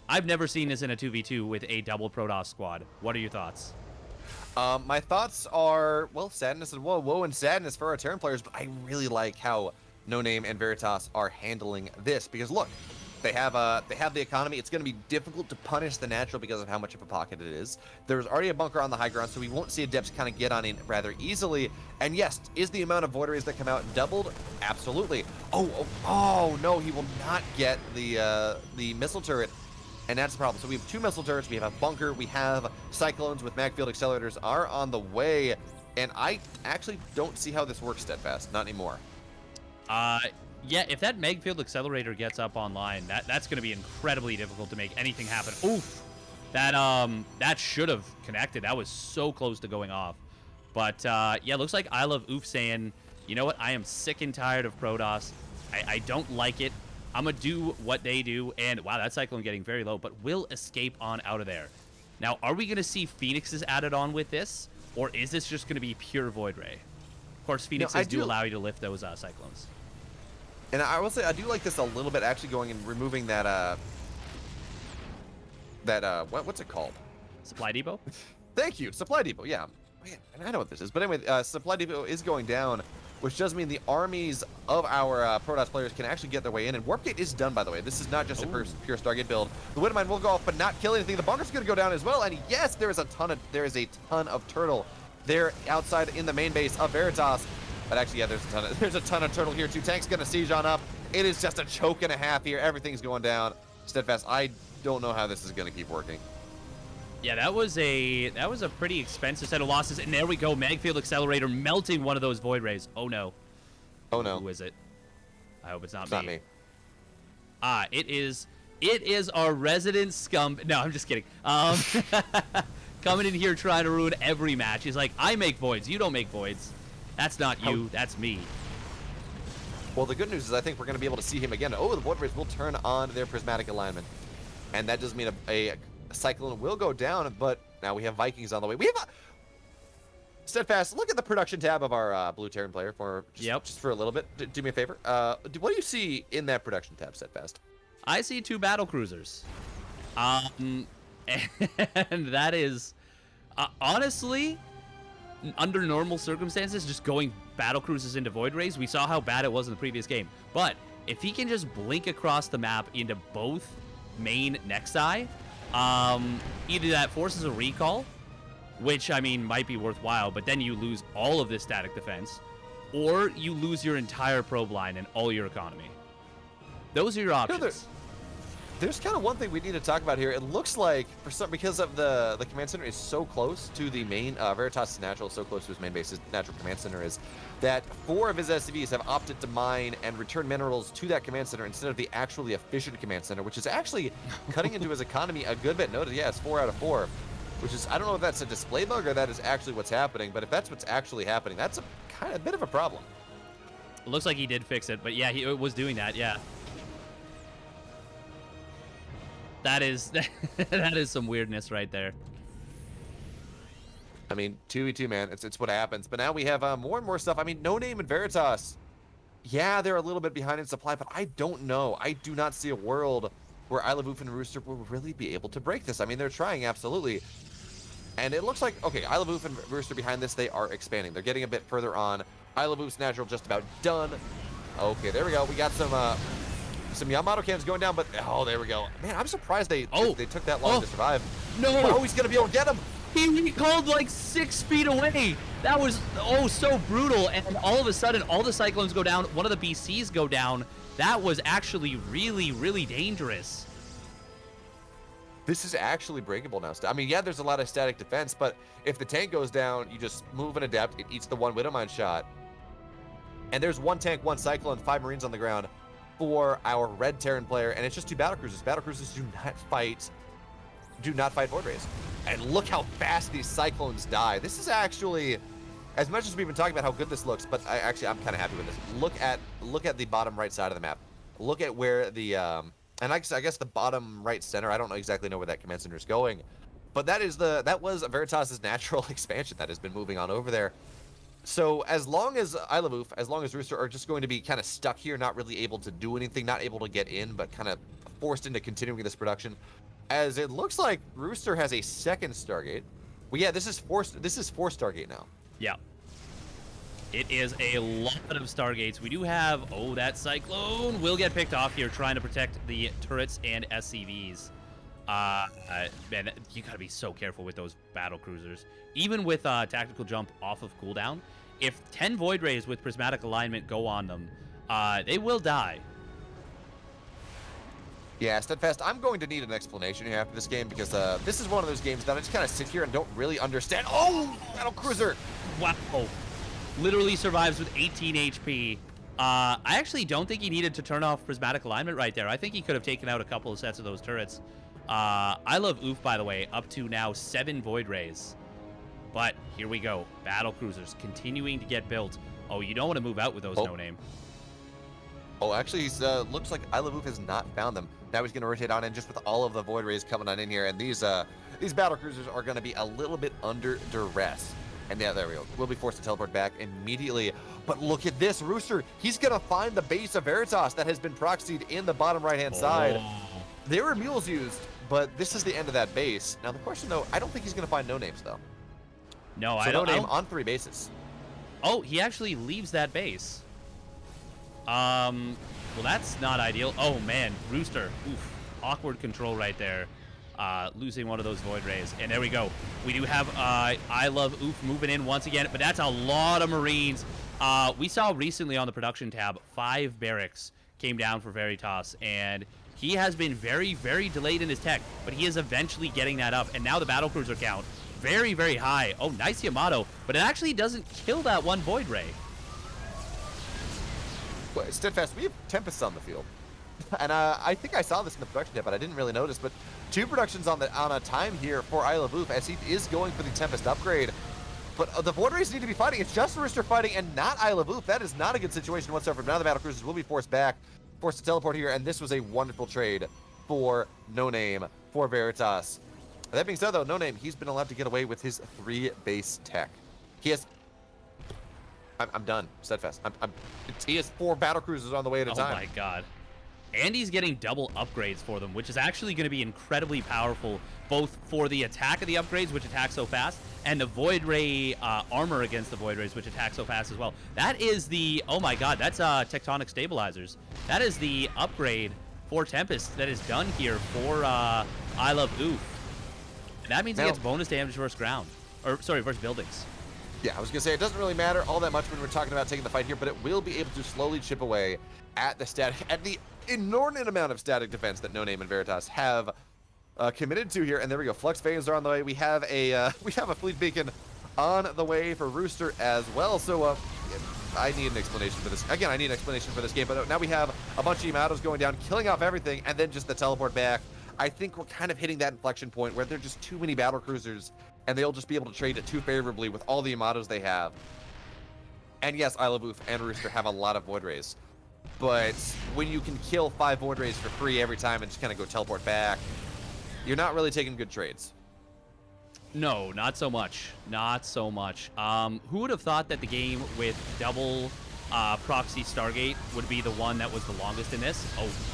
I've never seen this in a 2v2 with a double Protoss squad. What are your thoughts? My thoughts are, well, sadness and woe and sadness for our Terran players, but I really like how No Name and Veritas are handling this, because look, they have the economy. It's going to be difficult to punish the natural because of how much of a pocket it is. There's already a bunker on the high ground, so we won't see Adepts kind of get on in rather easily. And yes, is the amount of Void Rays that come out doubled? Absolutely. Oh no, he will not get the missile turret. And that's the problem. So we have 2 missile turrets, we have a bunker, we have Cyclones with Magfield accelerators are on the way. And I actually don't see how this works, Steadfast. Not anymore. Yeah, if that Magfield accelerator gets up online, that's going to be incredibly difficult to make anything happen. Oof. That should have connected. That was so close to going off. But yeah, looks like I Love Oof saying, you know what? I am sick and tired of Protoss. I don't like it. I'm going to do what they do. And wow, that Cyclone getting very low, but will escape on out of there. Now, are we going to see Phoenixes added on with this? Or is this just going to be pure Void Ray? Of course, Phoenixes do allow you to lift those Cyclones. And I will say I do like this a little bit, actually going and removing that what's it called? Supply depot. Thank you, supply depot. Yeah, man, and I know what this is. But anyway, supply depot is going down, which does mean the armies of our Protoss players can actually get their way in. And Warp Gate is done, by the way. This is not just a pure Stargate build. The Widowmine will go off, but not kill anything. The bunker's going to go down as well. And yes, there is a ton of turtle there outside in the main base of Veritas. But actually, yeah, there's a ton of turtle here too. Tank's going to siege on up. It is just a choke and a half here. Everything's going down. Steadfast, I don't know how this is going to keep working. Yeah, that was a pretty expensive set of losses. And there we go, Magfield Accelerator melting one of those Void Rays. Oh no. Oh no. Who is it? I hope it's not It's me. not me. Ah, it is our resident scum. No, I'm just kidding. Coming in here trying to ruin every match. He's like, I make voids, you don't make voids. That's not you, that's me. Well, the good news is I think we're going to be able to see him again. Oh, the Void Rays will turn on their prismatic alignment. And that does mean a Cyclone will go down, but now we have Vikings on the way. We have Steadfast, look at the production tab of our Blue Terran player for just for a little bit. Do me a favor. What do you see in that production tab, Steadfast? I see 2 battle cruisers. And that is, honestly, under normal circumstances, just going battle cruisers into Void Rays, we saw how bad it was in the previous game. But if he can just blink across the map into both main Nexi, either that forces a recall, which, I mean, might be worthwhile, but then you lose all of this static defense, or you lose your entire probe line and all your economy. Those are your options. There's kind of one thing we need to talk about here. It looks like, because of the command center is so close to the main, Veritas' natural, so close to his main base, his natural command center is, that 4 of his SCVs have opted to mine and return minerals to that command center instead of the actually efficient command center, which is actually cutting into his economy a good bit. Notice, yeah, it's 4 out of 4, which is, I don't know if that's a display bug or that is actually what's happening, but if that's what's actually happening, that's a bit of a problem. It looks like he did fix it, but yeah, he was doing that, yeah. That is that is some weirdness right there. I mean, 2v2, man. It's what happens. But now we have more and more stuff. I mean, No Name and Veritas. Yeah, they're a little bit behind in supply, but I don't know. I do not see a world where Isle of Oof and Rooster will really be able to break this. I mean, they're trying, absolutely. And it looks like, okay, Isle of Oof and Rooster behind this, they are expanding. They're getting a bit further on. Isle of Oof's natural just about done. Okay, there we go. We got some Yamato cams going down, but oh, there we go. Man, I'm surprised they took that long to survive. No, oh, he's gonna be able to get him. He called like 6 feet away. That was so brutal. And all of a sudden, all the Cyclones go down. One of the BCs go down. That was actually really, really dangerous. This is actually breakable now. I mean, yeah, there's a lot of static defense, but if the tank goes down, you just move and adapt. It eats the one Widowmine shot. And there's 1 tank, 1 Cyclone, 5 Marines on the ground for our red Terran player, and it's just 2 battlecruisers. Battlecruisers do not fight Void Rays. And look how fast these Cyclones die. This is actually, as much as we've been talking about how good this looks, but I'm kind of happy with this. Look at the bottom right side of the map. Look at where the and I guess the bottom right center. I don't exactly know where that command center is going, but that was Veritas' natural expansion that has been moving on over there. So as long as Isle of Oof, as long as Rooster are just going to be kind of stuck here, not really able to do anything, not able to get in, but kind of forced into continuing this production, as it looks like Rooster has a 2nd Stargate. Well, yeah, this is 4 Stargate now. Yeah. It is a lot of Stargates. We do have, that Cyclone will get picked off here trying to protect the turrets and SCVs. Man, you gotta be so careful with those battle cruisers. Even with tactical jump off of cooldown, if 10 Void Rays with prismatic alignment go on them, they will die. Yeah, Steadfast, I'm going to need an explanation here after this game, because this is one of those games that I just kind of sit here and don't really understand. Oh, battle cruiser! Wow. Literally survives with 18 HP. I actually don't think he needed to turn off prismatic alignment right there. I think he could have taken out a couple of sets of those turrets. I love Oof, by the way, up to now 7 Void Rays. But here we go. Battle cruisers continuing to get built. Oh, you don't want to move out with those, No Name. Oh, actually, he's looks like Isle of Oof has not found them. Now he's going to rotate on in just with all of the Void Rays coming on in here. And these battle cruisers are going to be a little bit under duress. And yeah, there we go. We'll be forced to teleport back immediately. But look at this, Rooster. He's going to find the base of Veritas that has been proxied in the bottom right-hand side. There were mules used, but this is the end of that base. Now, the question, though, I don't think he's going to find no names, though. No, so I don't. No name on 3 bases. Oh, he actually leaves that base. Well, that's not ideal. Oh, man. Rooster. Oof. Awkward control right there. Losing one of those Void Rays. And there we go. We do have I Love Oof moving in once again, but that's a lot of Marines. We saw recently on the production tab, 5 barracks came down for Veritas, and he has been very, very delayed in his tech, but he is eventually getting that up, and now the battlecruiser count, very, very high. Oh, nice Yamato, but it actually doesn't kill that one Void Ray. Well, Steadfast, we have Tempests on the field. And I think I saw this in the production tab, but I didn't really notice. But 2 productions on a time here for Isle of Oof as he is going for the Tempest upgrade. But the Void Rays need to be fighting. It's just Rooster fighting and not Isle of Oof. That is not a good situation whatsoever. Now the battlecruisers will be forced back, forced to teleport here, and this was a wonderful trade for No Name, for Veritas. That being said, though, No Name, he's been allowed to get away with his 3 base tech. He has... I'm done, Steadfast. He has 4 battlecruisers on the way at a time. Oh my god. And he's getting double upgrades for them, which is actually going to be incredibly powerful, both for the attack of the upgrades, which attack so fast, and the Void Ray armor against the Void Rays, which attack so fast as well. That is the, oh my god, that's Tectonic Stabilizers. That is the upgrade for Tempest that is done here for I Love Oof. And that means he gets bonus damage versus ground, or sorry, versus buildings. Yeah, I was going to say, it doesn't really matter all that much when we're talking about taking the fight here, but it will be able to slowly chip away at the inordinate amount of static defense that No Name and Veritas have committed to here. And there we go. Flux Vanes are on the way. We have a fleet beacon on the way for Rooster as well. So I need an explanation for this. Again, I need an explanation for this game. But now we have a bunch of Yamatos going down, killing off everything, and then just the teleport back. I think we're kind of hitting that inflection point where there are just too many battle cruisers, and they'll just be able to trade it too favorably with all the Yamatos they have. And yes, Isle of Oof and Rooster have a lot of Void Rays. But when you can kill 5 Void Rays for free every time and just kind of go teleport back, you're not really taking good trades. No, not so much. Not so much. Who would have thought that the game with double proxy Stargate would be the one that was the longest in this?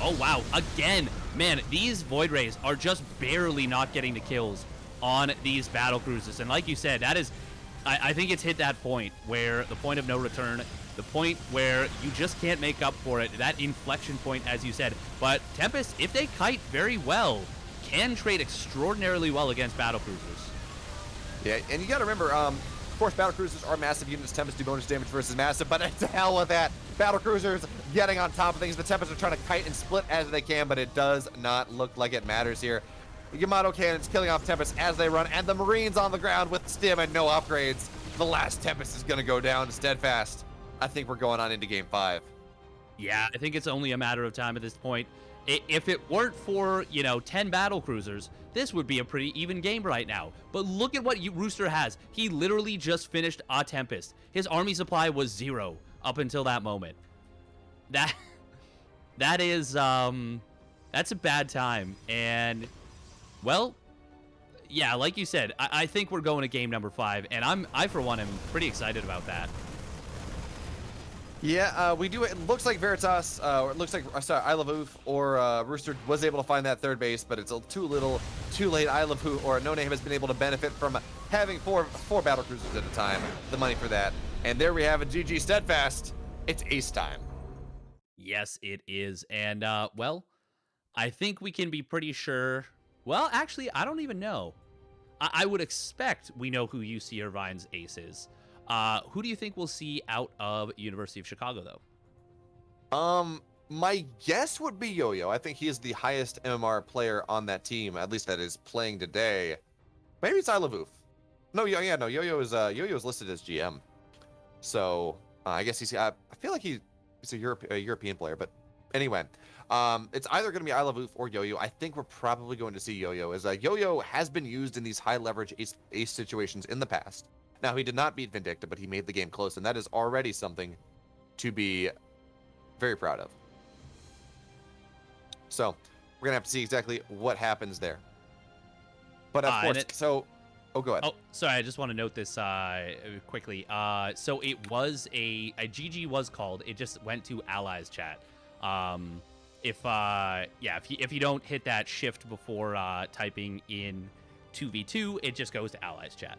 Oh wow. Again, man, these Void Rays are just barely not getting the kills on these battle cruisers. And like you said, that is, I think it's hit that point where the point of no return, the point where you just can't make up for it, that inflection point, as you said. But Tempest, if they kite very well, can trade extraordinarily well against battle cruisers. Yeah, and you got to remember, of course, battle cruisers are massive units. Tempest do bonus damage versus massive, but to hell with that. Battle cruisers getting on top of things. The Tempest are trying to kite and split as they can, but it does not look like it matters here. The Yamato cannons killing off Tempest as they run, and the Marines on the ground with stim and no upgrades. The last Tempest is going to go down to Steadfast. I think we're going on into Game 5. Yeah, I think it's only a matter of time at this point. If it weren't for, 10 battle cruisers, this would be a pretty even game right now. But look at what Rooster has. He literally just finished a Tempest. His army supply was 0 up until that moment. That is, that's a bad time. And, well, yeah, like you said, I think we're going to game number 5, and I for one am pretty excited about that. Yeah, we do. It looks like Veritas, or it looks like, sorry, Isle of Oof or Rooster was able to find that 3rd base, but it's too little, too late. Isle of Oof or No Name has been able to benefit from having four battle cruisers at a time. The money for that, and there we have it. GG Steadfast. It's ace time. Yes, it is, and well, I think we can be pretty sure. Well, actually, I don't even know. I would expect we know who UC Irvine's ace is. Who do you think we'll see out of University of Chicago, though? My guess would be Yo-Yo. I think he is the highest MMR player on that team, at least that is playing today. Maybe it's Isle of Oof. No, Yo-Yo is listed as GM. So I guess he's. I feel like he's a European player, but anyway. It's either going to be Isle of Oof or Yo-Yo. I think we're probably going to see Yo-Yo, as Yo-Yo has been used in these high leverage ace situations in the past. Now, he did not beat Vindicta, but he made the game close, and that is already something to be very proud of. So, we're going to have to see exactly what happens there. But, of course, so Oh, go ahead. Oh, sorry. I just want to note this quickly. So it was a GG was called. It just went to Allies chat. If you don't hit that shift before typing in 2v2, it just goes to Allies chat.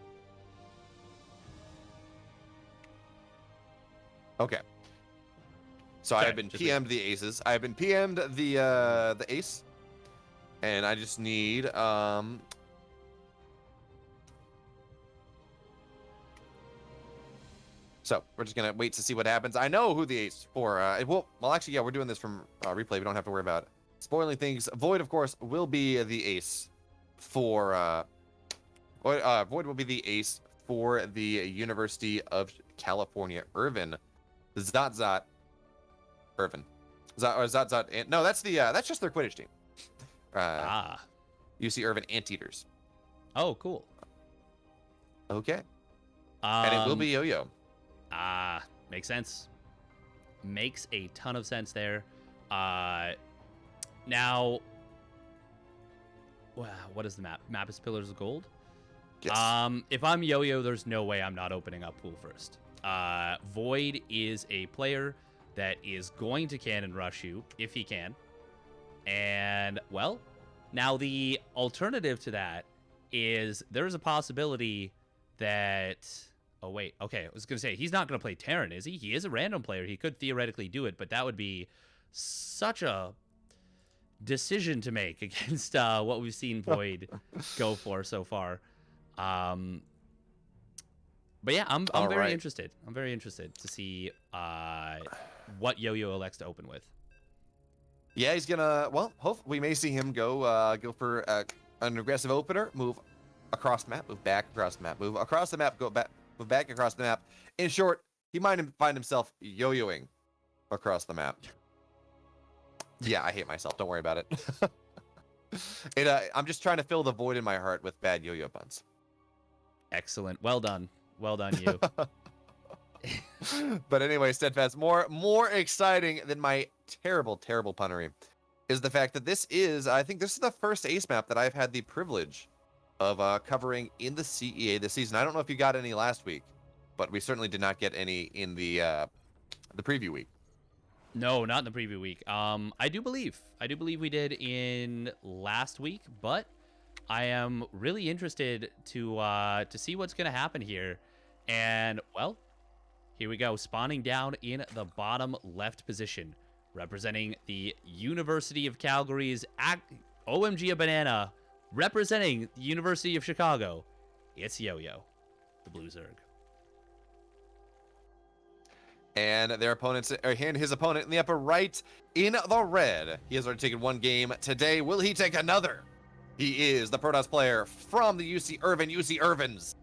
Okay. So I have been PM'd the aces. I have been PM'd the ace, and I just need So we're just gonna wait to see what happens. I know who the ace for. Well, actually, yeah, we're doing this from replay. We don't have to worry about spoiling things. Void, of course, will be the ace for. Void will be the ace for the University of California, Irvine. Zot, Irvine. Zot. No, that's just their Quidditch team. UC Irvine Anteaters. Oh, cool. Okay. And it will be Yo-Yo. Makes sense. Makes a ton of sense there. Now, what is the map? Map is Pillars of Gold. Yes. If I'm Yo-Yo, there's no way I'm not opening up pool first. Void is a player that is going to cannon rush you if he can. And, well, now the alternative to that is there's a possibility that... Oh, wait. Okay, I was going to say, he's not going to play Terran, is he? He is a random player. He could theoretically do it, but that would be such a decision to make against what we've seen Void go for so far. But yeah, I'm very interested. I'm very interested to see what Yo-Yo elects to open with. Yeah, he's gonna. Well, hopefully we may see him go for an aggressive opener, move across the map, move back across the map, move across the map, go back, move back across the map. In short, he might find himself yo-yoing across the map. Yeah, I hate myself. Don't worry about it. I'm just trying to fill the void in my heart with bad yo-yo puns. Excellent. Well done. Well done, you. But anyway, Steadfast, more exciting than my terrible punnery is the fact that I think this is the first ace map that I've had the privilege of covering in the CEA this season. I don't know if you got any last week, but we certainly did not get any in the preview week. No, not in the preview week. I do believe we did in last week, but I am really interested to see what's going to happen here. And, well, here we go. Spawning down in the bottom left position, representing the University of Calgary's OMG a Banana, representing the University of Chicago. It's Yo-Yo, the Blue Zerg. And his opponent in the upper right in the red. He has already taken one game today. Will he take another? He is the Protoss player from the UC Irvine's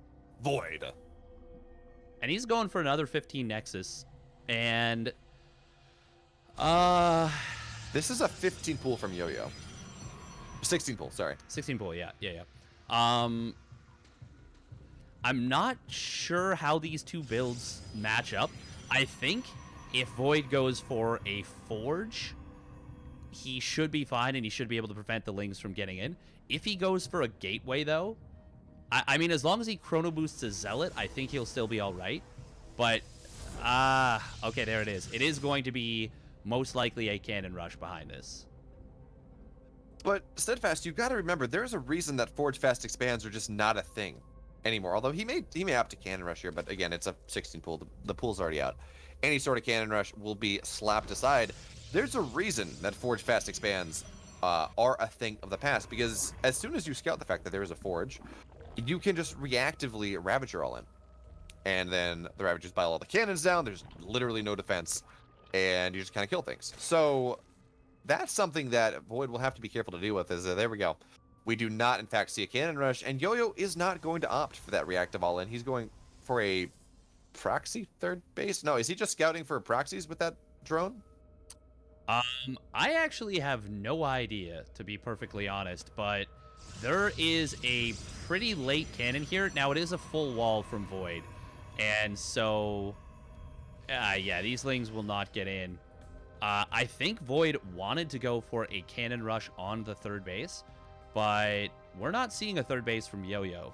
Void. And he's going for another 15 Nexus. And this is a 15 pool from Yo-Yo. 16 pool, sorry. 16 pool, yeah. I'm not sure how these two builds match up. I think if Void goes for a Forge, he should be fine and he should be able to prevent the Lings from getting in. If he goes for a Gateway, though, I mean, as long as he chrono boosts a Zealot, I think he'll still be all right. But, okay, there it is. It is going to be most likely a Cannon Rush behind this. But, Steadfast, you've got to remember, there's a reason that Forge Fast Expands are just not a thing anymore. Although he may opt to Cannon Rush here, but again, it's a 16 pool. The pool's already out. Any sort of Cannon Rush will be slapped aside. There's a reason that Forge Fast Expands are a thing of the past, because as soon as you scout the fact that there is a Forge, you can just reactively Ravager all in. And then the Ravagers pile all the cannons down, there's literally no defense, and you just kind of kill things. So that's something that Void will have to be careful to deal with, is there we go. We do not, in fact, see a Cannon Rush, and Yo-Yo is not going to opt for that reactive all in. He's going for a proxy third base? No, is he just scouting for proxies with that drone? I actually have no idea, to be perfectly honest, but there is a pretty late cannon here. Now, it is a full wall from Void, and so, yeah, these Lings will not get in. I think Void wanted to go for a Cannon Rush on the third base, but we're not seeing a third base from Yo-Yo.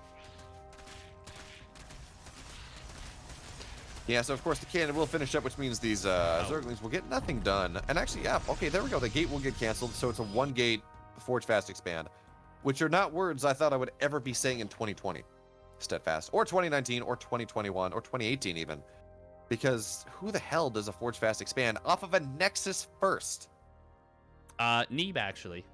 Yeah, so of course the cannon will finish up, which means these Zerglings will get nothing done. And actually, yeah, okay, there we go. The gate will get canceled, so it's a 1-gate Forge Fast Expand, which are not words I thought I would ever be saying in 2020, Steadfast, or 2019, or 2021, or 2018 even. Because who the hell does a Forge Fast Expand off of a Nexus first? Neeb, actually.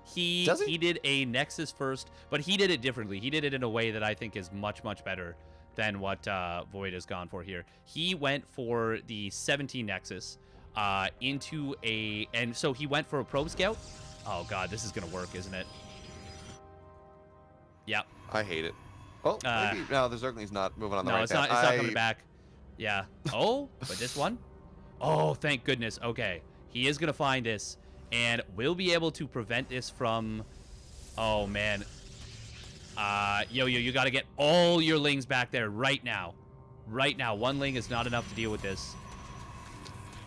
he Does he? did a Nexus first, but he did it differently. He did it in a way that I think is much, much better than what Void has gone for here. He went for the 17 Nexus into a... And so he went for a Probe Scout. Oh, God, this is going to work, isn't it? Yep. I hate it. Oh, maybe. No, the Zergling's not moving on the right it's path. not coming back. Yeah. Oh, but this one? Oh, thank goodness. Okay. He is going to find this, and we'll be able to prevent this from... Oh, man. Yo, you got to get all your lings back there right now. Right now. One ling is not enough to deal with this.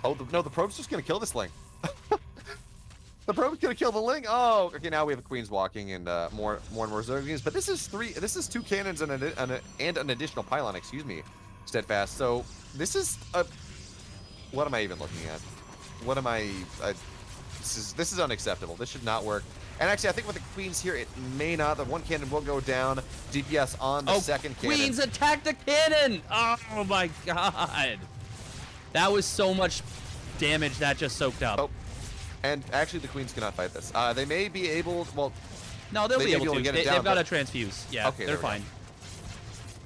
Oh, no, the probe's just going to kill this ling. The probe's going to kill the ling. Oh, okay, now we have the queens walking and more and more Zerglings. But this is 2 cannons and an additional pylon, excuse me, Steadfast. So this is a... What am I even looking at? What am I... This is unacceptable. This should not work. And actually, I think with the queens here, it may not. The 1 cannon will go down. DPS on the second cannon. Queens attack the cannon! Oh my god. That was so much damage that just soaked up. Oh, and actually, the queens cannot fight this. They may be able... Well, no, they'll be able to. Get it They've got but... a transfuse. Yeah, okay, they're fine.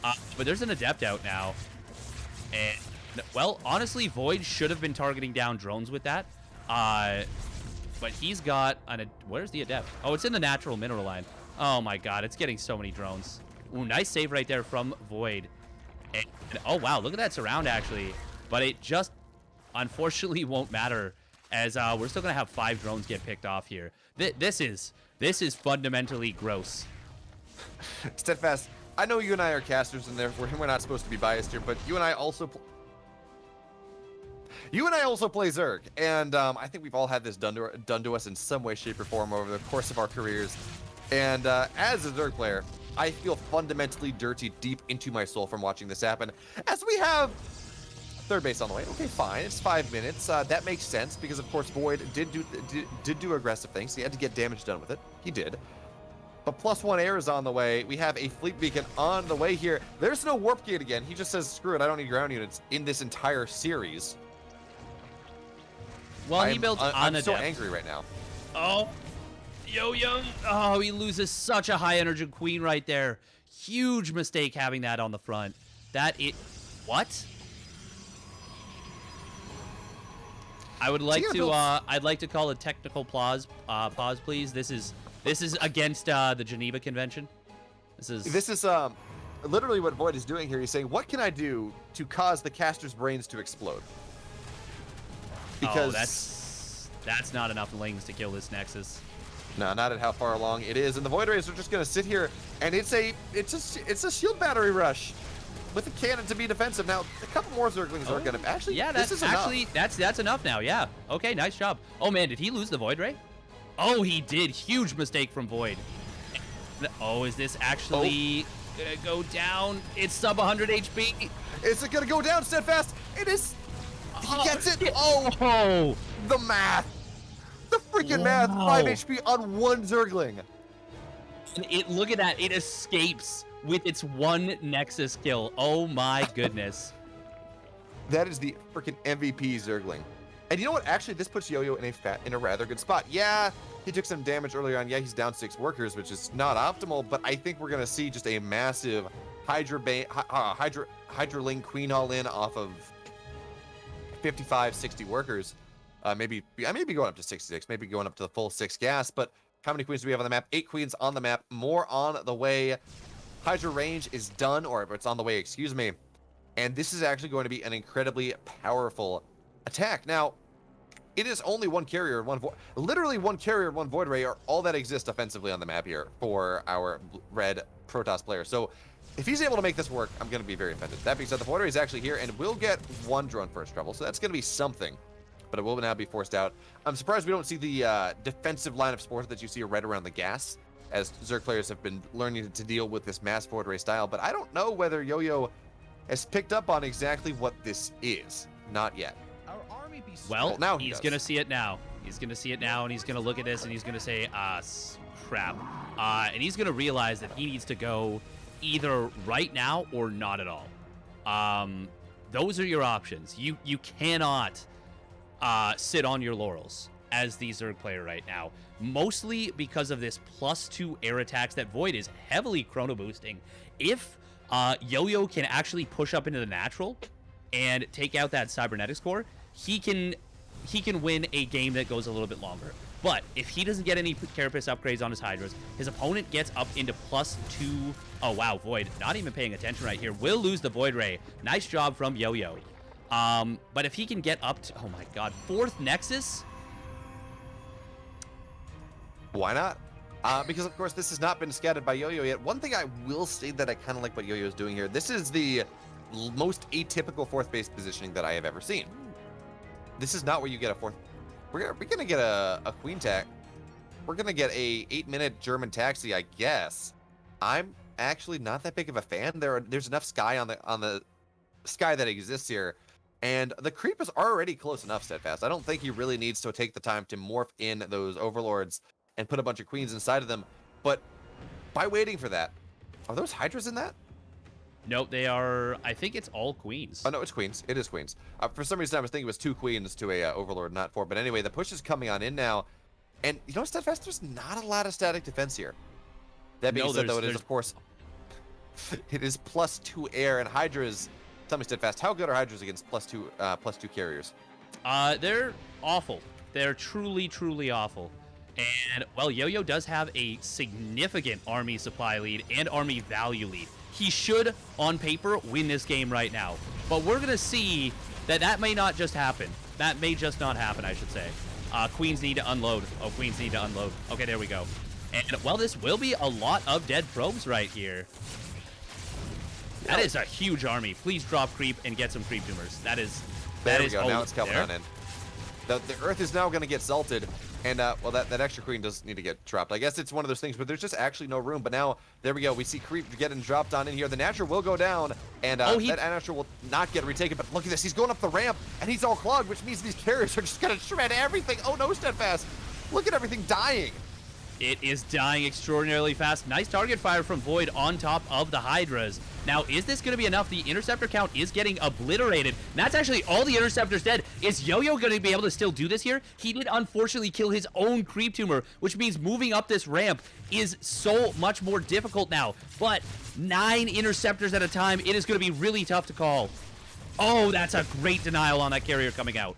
But there's an adept out now. And, well, honestly, Void should have been targeting down drones with that. But he's got an... Where's the adept? Oh, it's in the natural mineral line. Oh, my God. It's getting so many drones. Ooh, nice save right there from Void. And, oh, wow. Look at that surround, actually. But it just, unfortunately, won't matter, as we're still going to have 5 drones get picked off here. This is fundamentally gross. Steadfast, I know you and I are casters, and therefore we're not supposed to be biased here, but you and I also... play Zerg, and I think we've all had this done to us in some way, shape, or form over the course of our careers. And as a Zerg player, I feel fundamentally dirty deep into my soul from watching this happen. As we have third base on the way. Okay, fine. It's 5 minutes. That makes sense because, of course, Void did do aggressive things. He had to get damage done with it. He did. But +1 air is on the way. We have a fleet beacon on the way here. There's no warp gate again. He just says, screw it, I don't need ground units in this entire series. Well, he built on I'm so angry right now. Oh, Yo-Yo. Oh, he loses such a high energy queen right there. Huge mistake having that on the front. What? I would like to. I'd like to call a technical pause, please. This is against the Geneva Convention. This is literally what Void is doing here. He's saying, "What can I do to cause the caster's brains to explode?" Because that's not enough lings to kill this Nexus. No, not at how far along it is. And the Void Rays are just going to sit here, and it's a shield battery rush with the cannon to be defensive. Now, a couple more Zerglings are going to actually. Yeah, that's enough now. Yeah. Okay, nice job. Oh man, did he lose the Void Ray? Oh, he did. Huge mistake from Void. Oh, is this actually gonna go down? It's sub 100 HP. Is it gonna go down, Steadfast? It is. He gets it. Oh, the math. The freaking math. 5 HP on 1 Zergling. And look at that. It escapes with its 1 Nexus kill. Oh my goodness. That is the freaking MVP Zergling. And you know what? Actually, this puts Yo-Yo in a rather good spot. Yeah, he took some damage earlier on. Yeah, he's down 6 workers, which is not optimal. But I think we're gonna see just a massive Hydraling Queen Hall in off of 55, 60 workers. Maybe going up to 66, maybe going up to the full 6 gas. But how many queens do we have on the map? 8 queens on the map. More on the way. Hydra range is done, or it's on the way, excuse me. And this is actually going to be an incredibly powerful attack. Now, it is only 1 carrier, literally 1 carrier, 1 Void Ray are all that exist offensively on the map here for our red Protoss player. So if he's able to make this work, I'm going to be very offended. That being said, the Void Ray is actually here and will get 1 drone first trouble. So that's going to be something, but it will now be forced out. I'm surprised we don't see the defensive line of support that you see right around the gas, as Zerg players have been learning to deal with this mass Void Ray style. But I don't know whether Yo-Yo has picked up on exactly what this is. Not yet. Well, now he's going to see it now. He's going to see it now, and he's going to look at this, and he's going to say, crap. And he's going to realize that he needs to go either right now or not at all. Those are your options. You cannot sit on your laurels as the Zerg player right now, mostly because of this +2 air attacks that Void is heavily chrono boosting. If Yo-Yo can actually push up into the natural and take out that cybernetics core, he can win a game that goes a little bit longer. But if he doesn't get any Carapace upgrades on his Hydras, his opponent gets up into +2. Oh, wow, Void, not even paying attention right here. Will lose the Void Ray. Nice job from Yo-Yo. But if he can get up to, oh my god, 4th Nexus? Why not? Because, of course, this has not been scattered by Yo-Yo yet. One thing I will say that I kind of like what Yo-Yo is doing here, this is the most atypical 4th base positioning that I have ever seen. This is not where you get a 4th. We're gonna get a queen tack. We're gonna get a 8-minute German taxi, I guess. I'm actually not that big of a fan. There's enough sky on the sky that exists here, and the creep is already close enough. Steadfast. I don't think he really needs to take the time to morph in those overlords and put a bunch of queens inside of them. But by waiting for that, are those Hydras in that? Nope, they are, I think it's all queens. Oh, no, it's queens. It is queens. For some reason, I was thinking it was 2 queens to a overlord, not 4. But anyway, the push is coming on in now. And, you know, Steadfast, there's not a lot of static defense here. That being said, though, it is, of course, it is +2 air. And Hydras, tell me, Steadfast, how good are Hydras against +2 carriers? They're awful. They're truly, truly awful. And, well, Yo-Yo does have a significant army supply lead and army value lead. He should, on paper, win this game right now. But we're going to see that may not just happen. That may just not happen, I should say. Queens need to unload. Oh, queens need to unload. Okay, there we go. And, well, this will be a lot of dead probes right here. That is a huge army. Please drop creep and get some creep tumors. There we go. Now it's coming on in. The Earth is now going to get salted. And, well, that extra queen does need to get dropped. I guess it's one of those things where there's just actually no room. But now, there we go. We see creep getting dropped on in here. The natural will go down, and that natural will not get retaken. But look at this. He's going up the ramp, and he's all clogged, which means these carriers are just going to shred everything. Oh, no, Steadfast. Look at everything dying. It is dying extraordinarily fast. Nice target fire from Void on top of the Hydras. Now, is this going to be enough? The interceptor count is getting obliterated. And that's actually all the interceptors dead. Is Yo-Yo going to be able to still do this here? He did unfortunately kill his own creep tumor, which means moving up this ramp is so much more difficult now. But 9 interceptors at a time, it is going to be really tough to call. Oh, that's a great denial on that carrier coming out.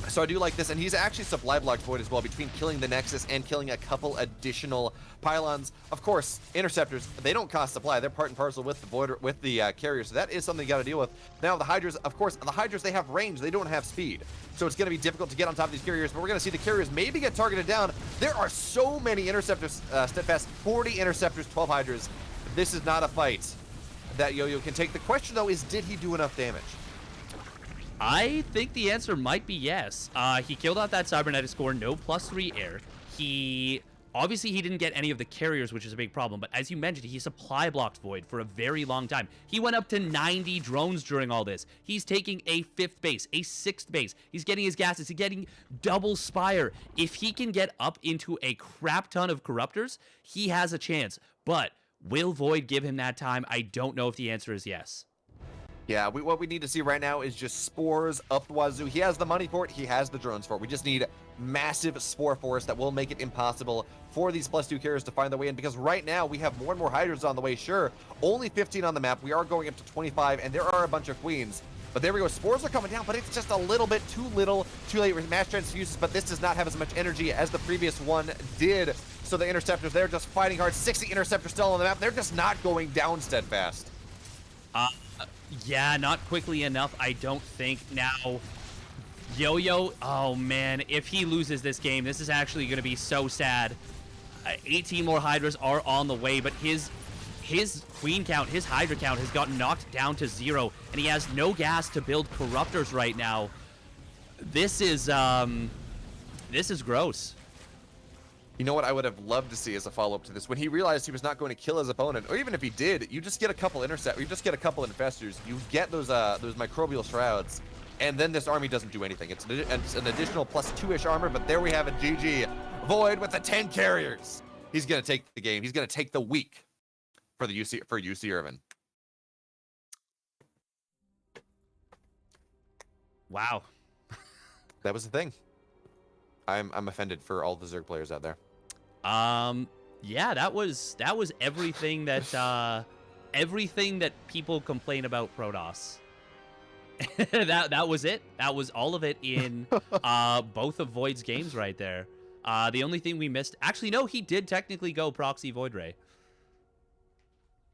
So I do like this, and he's actually supply blocked Void as well between killing the Nexus and killing a couple additional pylons. Of course, interceptors, they don't cost supply. They're part and parcel with the Void, with the carrier, so that is something you got to deal with. Now, the Hydras, of course, the Hydras, they have range. They don't have speed. So it's going to be difficult to get on top of these carriers, but we're going to see the carriers maybe get targeted down. There are so many interceptors, Steadfast, 40 interceptors, 12 Hydras. This is not a fight that Yo-Yo can take. The question, though, is did he do enough damage? I think the answer might be yes. He killed out that cybernetics core, no +3 air. Obviously, he didn't get any of the carriers, which is a big problem. But as you mentioned, he supply blocked Void for a very long time. He went up to 90 drones during all this. He's taking a 5th base, a 6th base. He's getting his gases. He's getting double Spire. If he can get up into a crap ton of Corruptors, he has a chance. But will Void give him that time? I don't know if the answer is yes. Yeah, what we need to see right now is just spores up the wazoo. He has the money for it. He has the drones for it. We just need massive spore force that will make it impossible for these +2 carriers to find their way in, because right now we have more and more Hydras on the way. Sure, only 15 on the map. We are going up to 25, and there are a bunch of queens. But there we go. Spores are coming down, but it's just a little bit too little, too late with mass transfuses, but this does not have as much energy as the previous one did. So the interceptors, they're just fighting hard. 60 interceptors still on the map. They're just not going down Steadfast. Yeah, not quickly enough, I don't think. Now, Yo-Yo, oh man, if he loses this game, this is actually going to be so sad. 18 more Hydras are on the way, but his queen count, his Hydra count has gotten knocked down to 0, and he has no gas to build Corruptors right now. This is gross. You know what I would have loved to see as a follow-up to this? When he realized he was not going to kill his opponent, or even if he did, you just get a couple you just get a couple infestors, you get those microbial shrouds, and then this army doesn't do anything. It's an additional plus 2-ish armor, but there we have a GG. Void with the 10 carriers. He's gonna take the game. He's gonna take the week for the UC Irvine. Wow. That was the thing. I'm offended for all the Zerg players out there. Yeah, that was everything that people complain about Protoss. that was it. That was all of it in both of Void's games right there. The only thing we missed, actually no, he did technically go proxy Void Ray.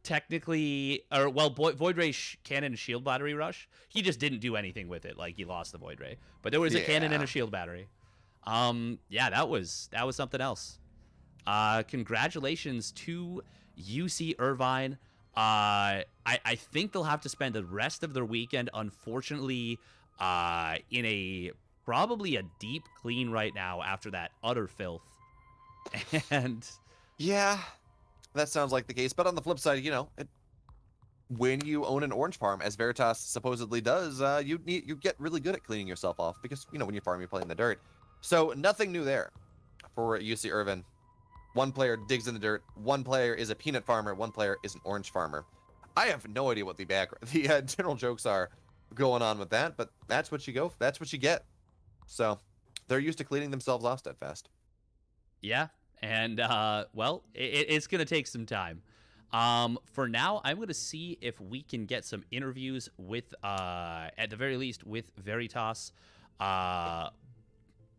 Technically, or well, Void Ray cannon and shield battery rush. He just didn't do anything with it. Like he lost the Void Ray, but there was a cannon and a shield battery. Yeah, that was something else. Congratulations to UC Irvine. I think they'll have to spend the rest of their weekend, unfortunately, in probably a deep clean right now after that utter filth. And yeah, that sounds like the case. But on the flip side, you know, when you own an orange farm, as Veritas supposedly does, you get really good at cleaning yourself off because, you know, when you farm, you play in the dirt. So nothing new there for UC Irvine. One player digs in the dirt. One player is a peanut farmer. One player is an orange farmer. I have no idea what the general jokes are going on with that, but that's what you go. That's what you get. So they're used to cleaning themselves off steadfast. Yeah, and well, it's gonna take some time. For now, I'm gonna see if we can get some interviews with, at the very least, with Veritas.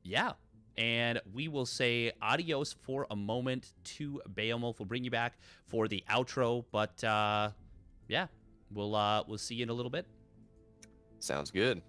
Yeah. And we will say adios for a moment to Beowulf. We'll bring you back for the outro, but yeah, we'll see you in a little bit. Sounds good.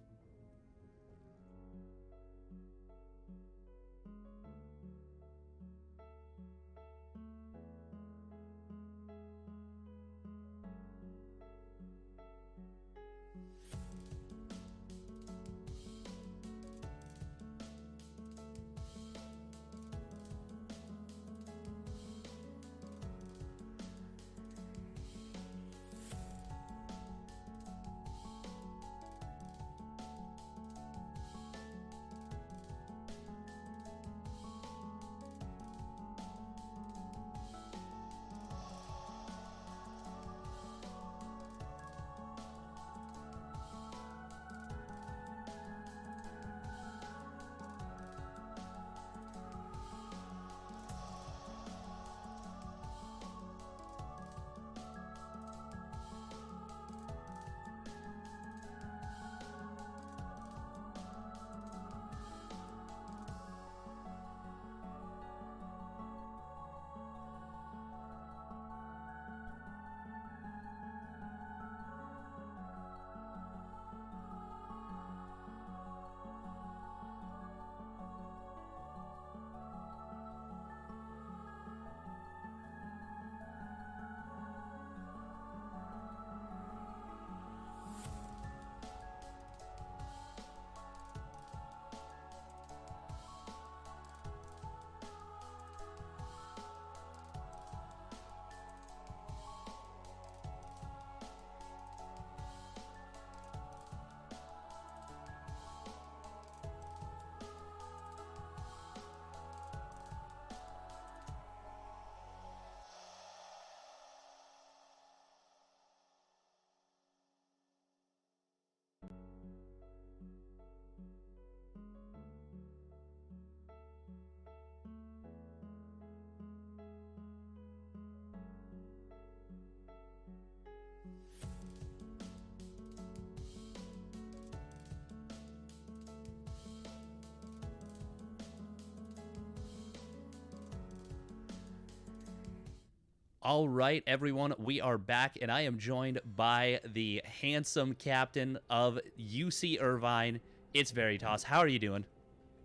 All right, everyone, we are back, and I am joined by the handsome captain of UC Irvine. It's Veritas. How are you doing?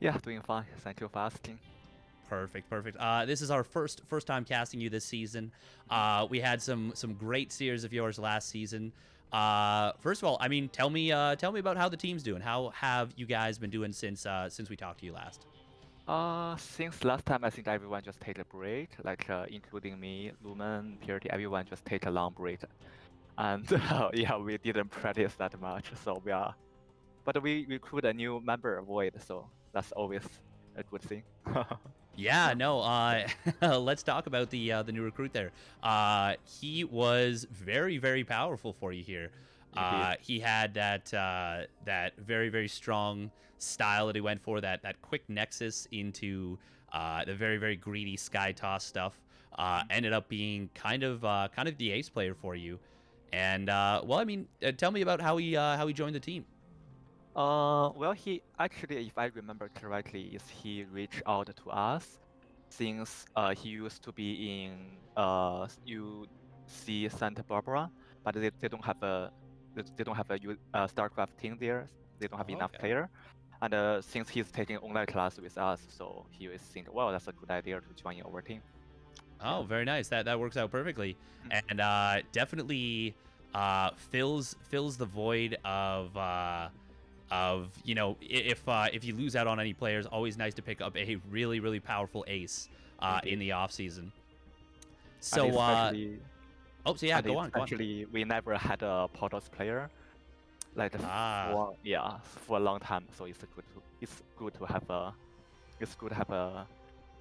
Yeah, doing fine. Thank you for asking. Perfect. This is our first time casting you this season. We had some great series of yours last season. First of all, I mean, tell me about how the team's doing. How have you guys been doing since we talked to you last? Since last time, I think everyone just take a break, like including me, Lumen, Purity, everyone just take a long break. And yeah, we didn't practice that much, so but we recruit a new member, Void, so that's always a good thing. Yeah, no. Let's talk about the new recruit there. He was very, very powerful for you here. Indeed. He had that very, very strong style that he went for. That quick nexus into the very, very greedy sky toss stuff. Ended up being kind of the ace player for you. And well, I mean, tell me about how he joined the team. Well, he actually, if I remember correctly, is he reached out to us since he used to be in UC Santa Barbara, but they don't have a StarCraft team there. They don't have Oh, enough okay. player, and since he's taking online class with us, so he was think, well, that's a good idea to join our team. Oh, very nice. That works out perfectly, and definitely fills the void of if you lose out on any players, always nice to pick up a really, really powerful ace in Indeed. the off season. And So especially, so yeah, and go on. especially we never had a Portos player like Ah, for a long time. So it's good to have a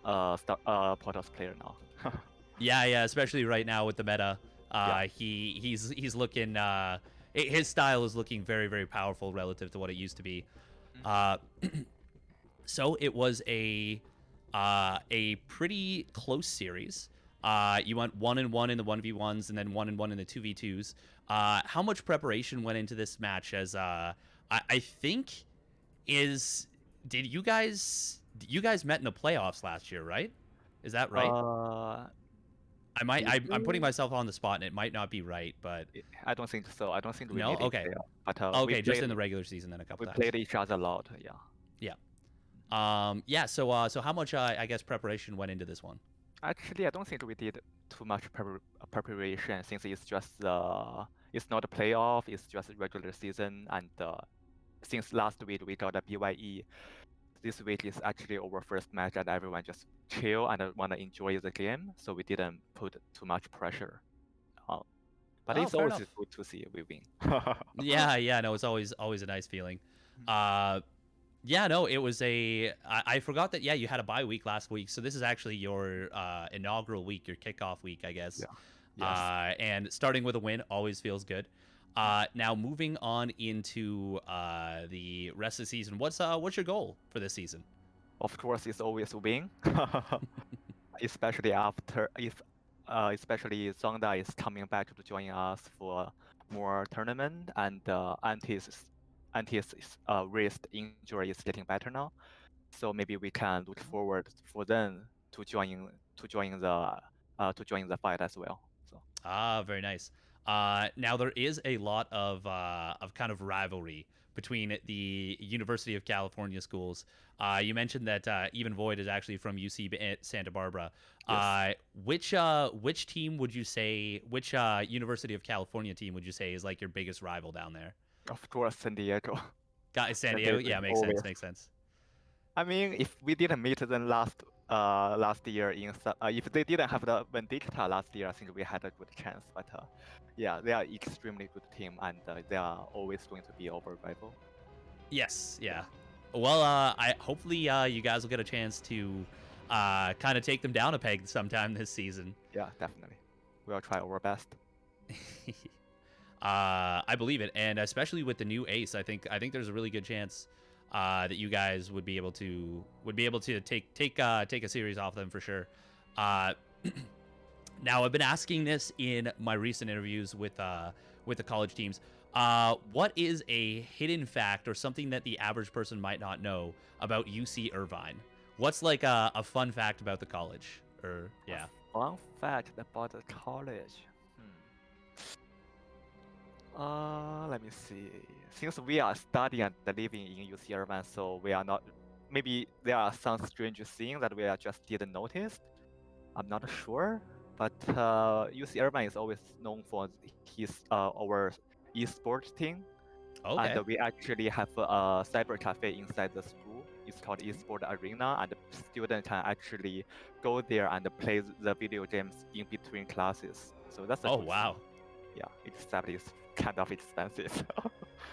Portos player now. yeah, especially right now with the meta. Yeah. He's looking his style is looking very, very powerful relative to what it used to be. Uh, so it was a pretty close series. You went 1-1 in the 1v1s and then 1-1 in the 2v2s. How much preparation went into this match? As I think is did you guys met in the playoffs last year, right? Is that right? Uh, I'm putting myself on the spot and it might not be right, but I don't think so. I don't think we no. made it Okay, there. But okay, just in the regular season then a couple we times. played each other a lot. Yeah. Yeah. Yeah. So how much I guess preparation went into this one? Actually, I don't think we did too much preparation since it's not a playoff. It's just a regular season, and since last week we got a BYE. This week is actually our first match, and everyone just chill and want to enjoy the game. So we didn't put too much pressure. But Oh, it's fair always enough. good to see we win. Yeah. No, it's always a nice feeling. Yeah, no, it was I forgot that. Yeah, you had a bye week last week, so this is actually your inaugural week, your kickoff week, I guess. Yeah. Yes. And starting with a win always feels good. Now moving on into the rest of the season, what's your goal for this season? Of course, it's always win. Especially especially Zonda is coming back to join us for more tournament, and Anti's wrist injury is getting better now. So maybe we can look forward for them to join the fight as well. So Very nice. Now there is a lot of kind of rivalry between the University of California schools. You mentioned that even Void is actually from UC Santa Barbara. yes. Which team would you say? Which University of California team would you say is like your biggest rival down there? Of course, San Diego. Got San San Diego. Diego Yeah, is makes always. sense. Makes sense. I mean, if we didn't meet them last year if they didn't have the Vindicta last year, I think we had a good chance. But yeah, they are extremely good team, and they are always going to be our rival. Yes. Yeah. Well, I hopefully you guys will get a chance to kind of take them down a peg sometime this season. Yeah, definitely. We'll try our best. I believe it, and especially with the new ace, I think there's a really good chance that you guys would be able to take a series off them for sure. Now, I've been asking this in my recent interviews with the college teams. What is a hidden fact or something that the average person might not know about UC Irvine? What's like a fun fact about the college? Or yeah. Fun fact about the college. Let me see. Since we are studying and living in UC Irvine, so we are not. Maybe there are some strange things that we are just didn't notice. I'm not sure, but UC Irvine is always known for our esports team, Okay. and we actually have a cyber cafe inside the school. It's called Esports Arena, and students can actually go there and play the video games in between classes. So that's a Oh good wow. thing. Yeah, except it's kind of expensive.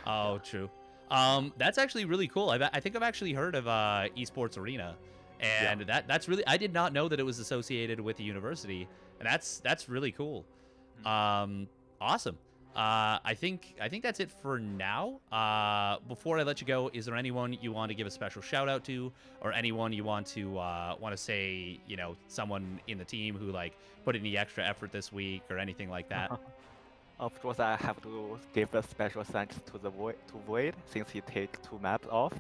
Oh, true. That's actually really cool. I think I've actually heard of Esports Arena, and that's really, I did not know that it was associated with the university, and that's really cool. Awesome. I think that's it for now. Before I let you go, is there anyone you want to give a special shout out to, or anyone you want to say, you know, someone in the team who like put in the extra effort this week or anything like that? Of course, I have to give a special thanks to Void since he take 2 maps off,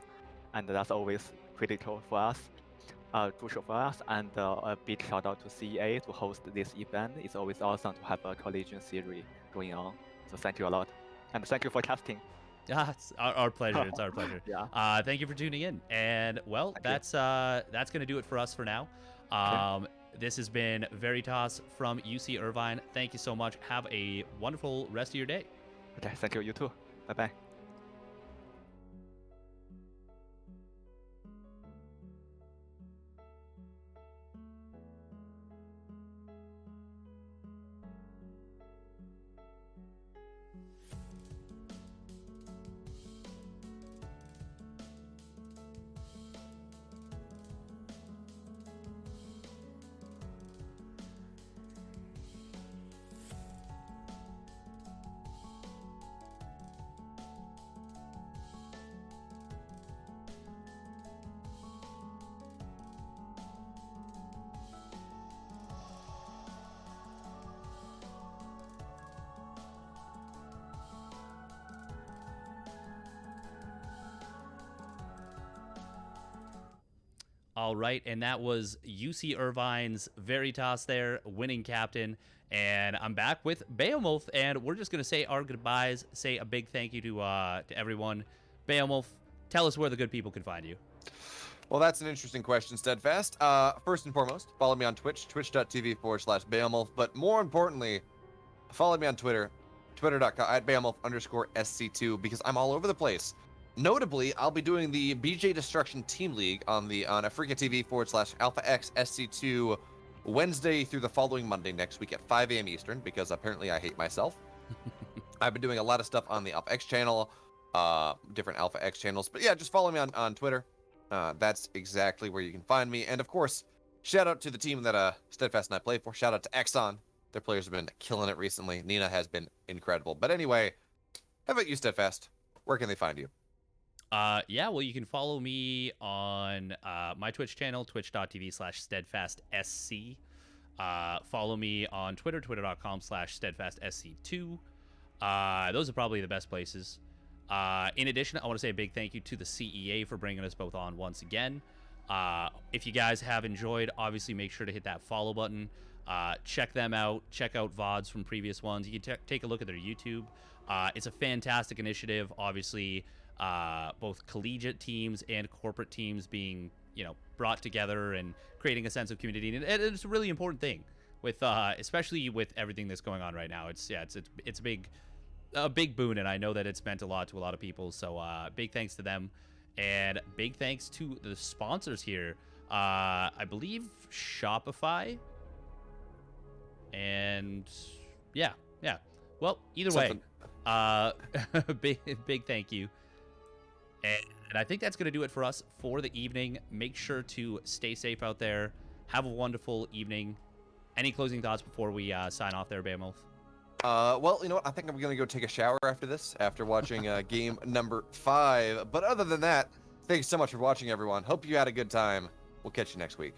and that's always critical for us, crucial for us. And a big shout out to CEA to host this event. It's always awesome to have a collision series going on. So thank you a lot, and thank you for casting. It's our pleasure. It's our pleasure. Yeah. Thank you for tuning in. And well, Thank that's gonna do it for us for now. This has been Veritas from UC Irvine. Thank you so much. Have a wonderful rest of your day. Okay, thank you. You too. Bye bye. All right, and that was UC Irvine's Veritas there, winning captain. And I'm back with Beowulf, and we're just going to say our goodbyes, say a big thank you to everyone. Beowulf, tell us where the good people can find you. Well, that's an interesting question, Steadfast. First and foremost, follow me on Twitch, twitch.tv/Beowulf. But more importantly, follow me on Twitter, twitter.com@Beowulf_SC2, because I'm all over the place. Notably, I'll be doing the BJ Destruction Team League on Africa TV/AlphaX SC2 Wednesday through the following Monday next week at 5 a.m. Eastern, because apparently I hate myself. I've been doing a lot of stuff on the AlphaX channel, different AlphaX channels. But yeah, just follow me on Twitter. That's exactly where you can find me. And of course, shout out to the team that Steadfast and I play for. Shout out to Exxon. Their players have been killing it recently. Nina has been incredible. But anyway, how about you, Steadfast? Where can they find you? Yeah, well, you can follow me on my Twitch channel, twitch.tv/steadfastsc. Follow me on Twitter, twitter.com/steadfastsc2. Those are probably the best places. In addition, I want to say a big thank you to the CEA for bringing us both on once again. If you guys have enjoyed, obviously make sure to hit that follow button. Check them out. Check out VODs from previous ones. You can take a look at their YouTube. It's a fantastic initiative, obviously. Both collegiate teams and corporate teams being, you know, brought together and creating a sense of community, and it's a really important thing with, especially with everything that's going on right now. It's a big boon, and I know that it's meant a lot to a lot of people. So big thanks to them, and big thanks to the sponsors here. I believe Shopify, and yeah. Well, either way, big thank you. And I think that's going to do it for us for the evening. Make sure to stay safe out there. Have a wonderful evening. Any closing thoughts before we sign off there, Beowulf? Well, you know what? I think I'm going to go take a shower after this, after watching game number 5. But other than that, thanks so much for watching, everyone. Hope you had a good time. We'll catch you next week.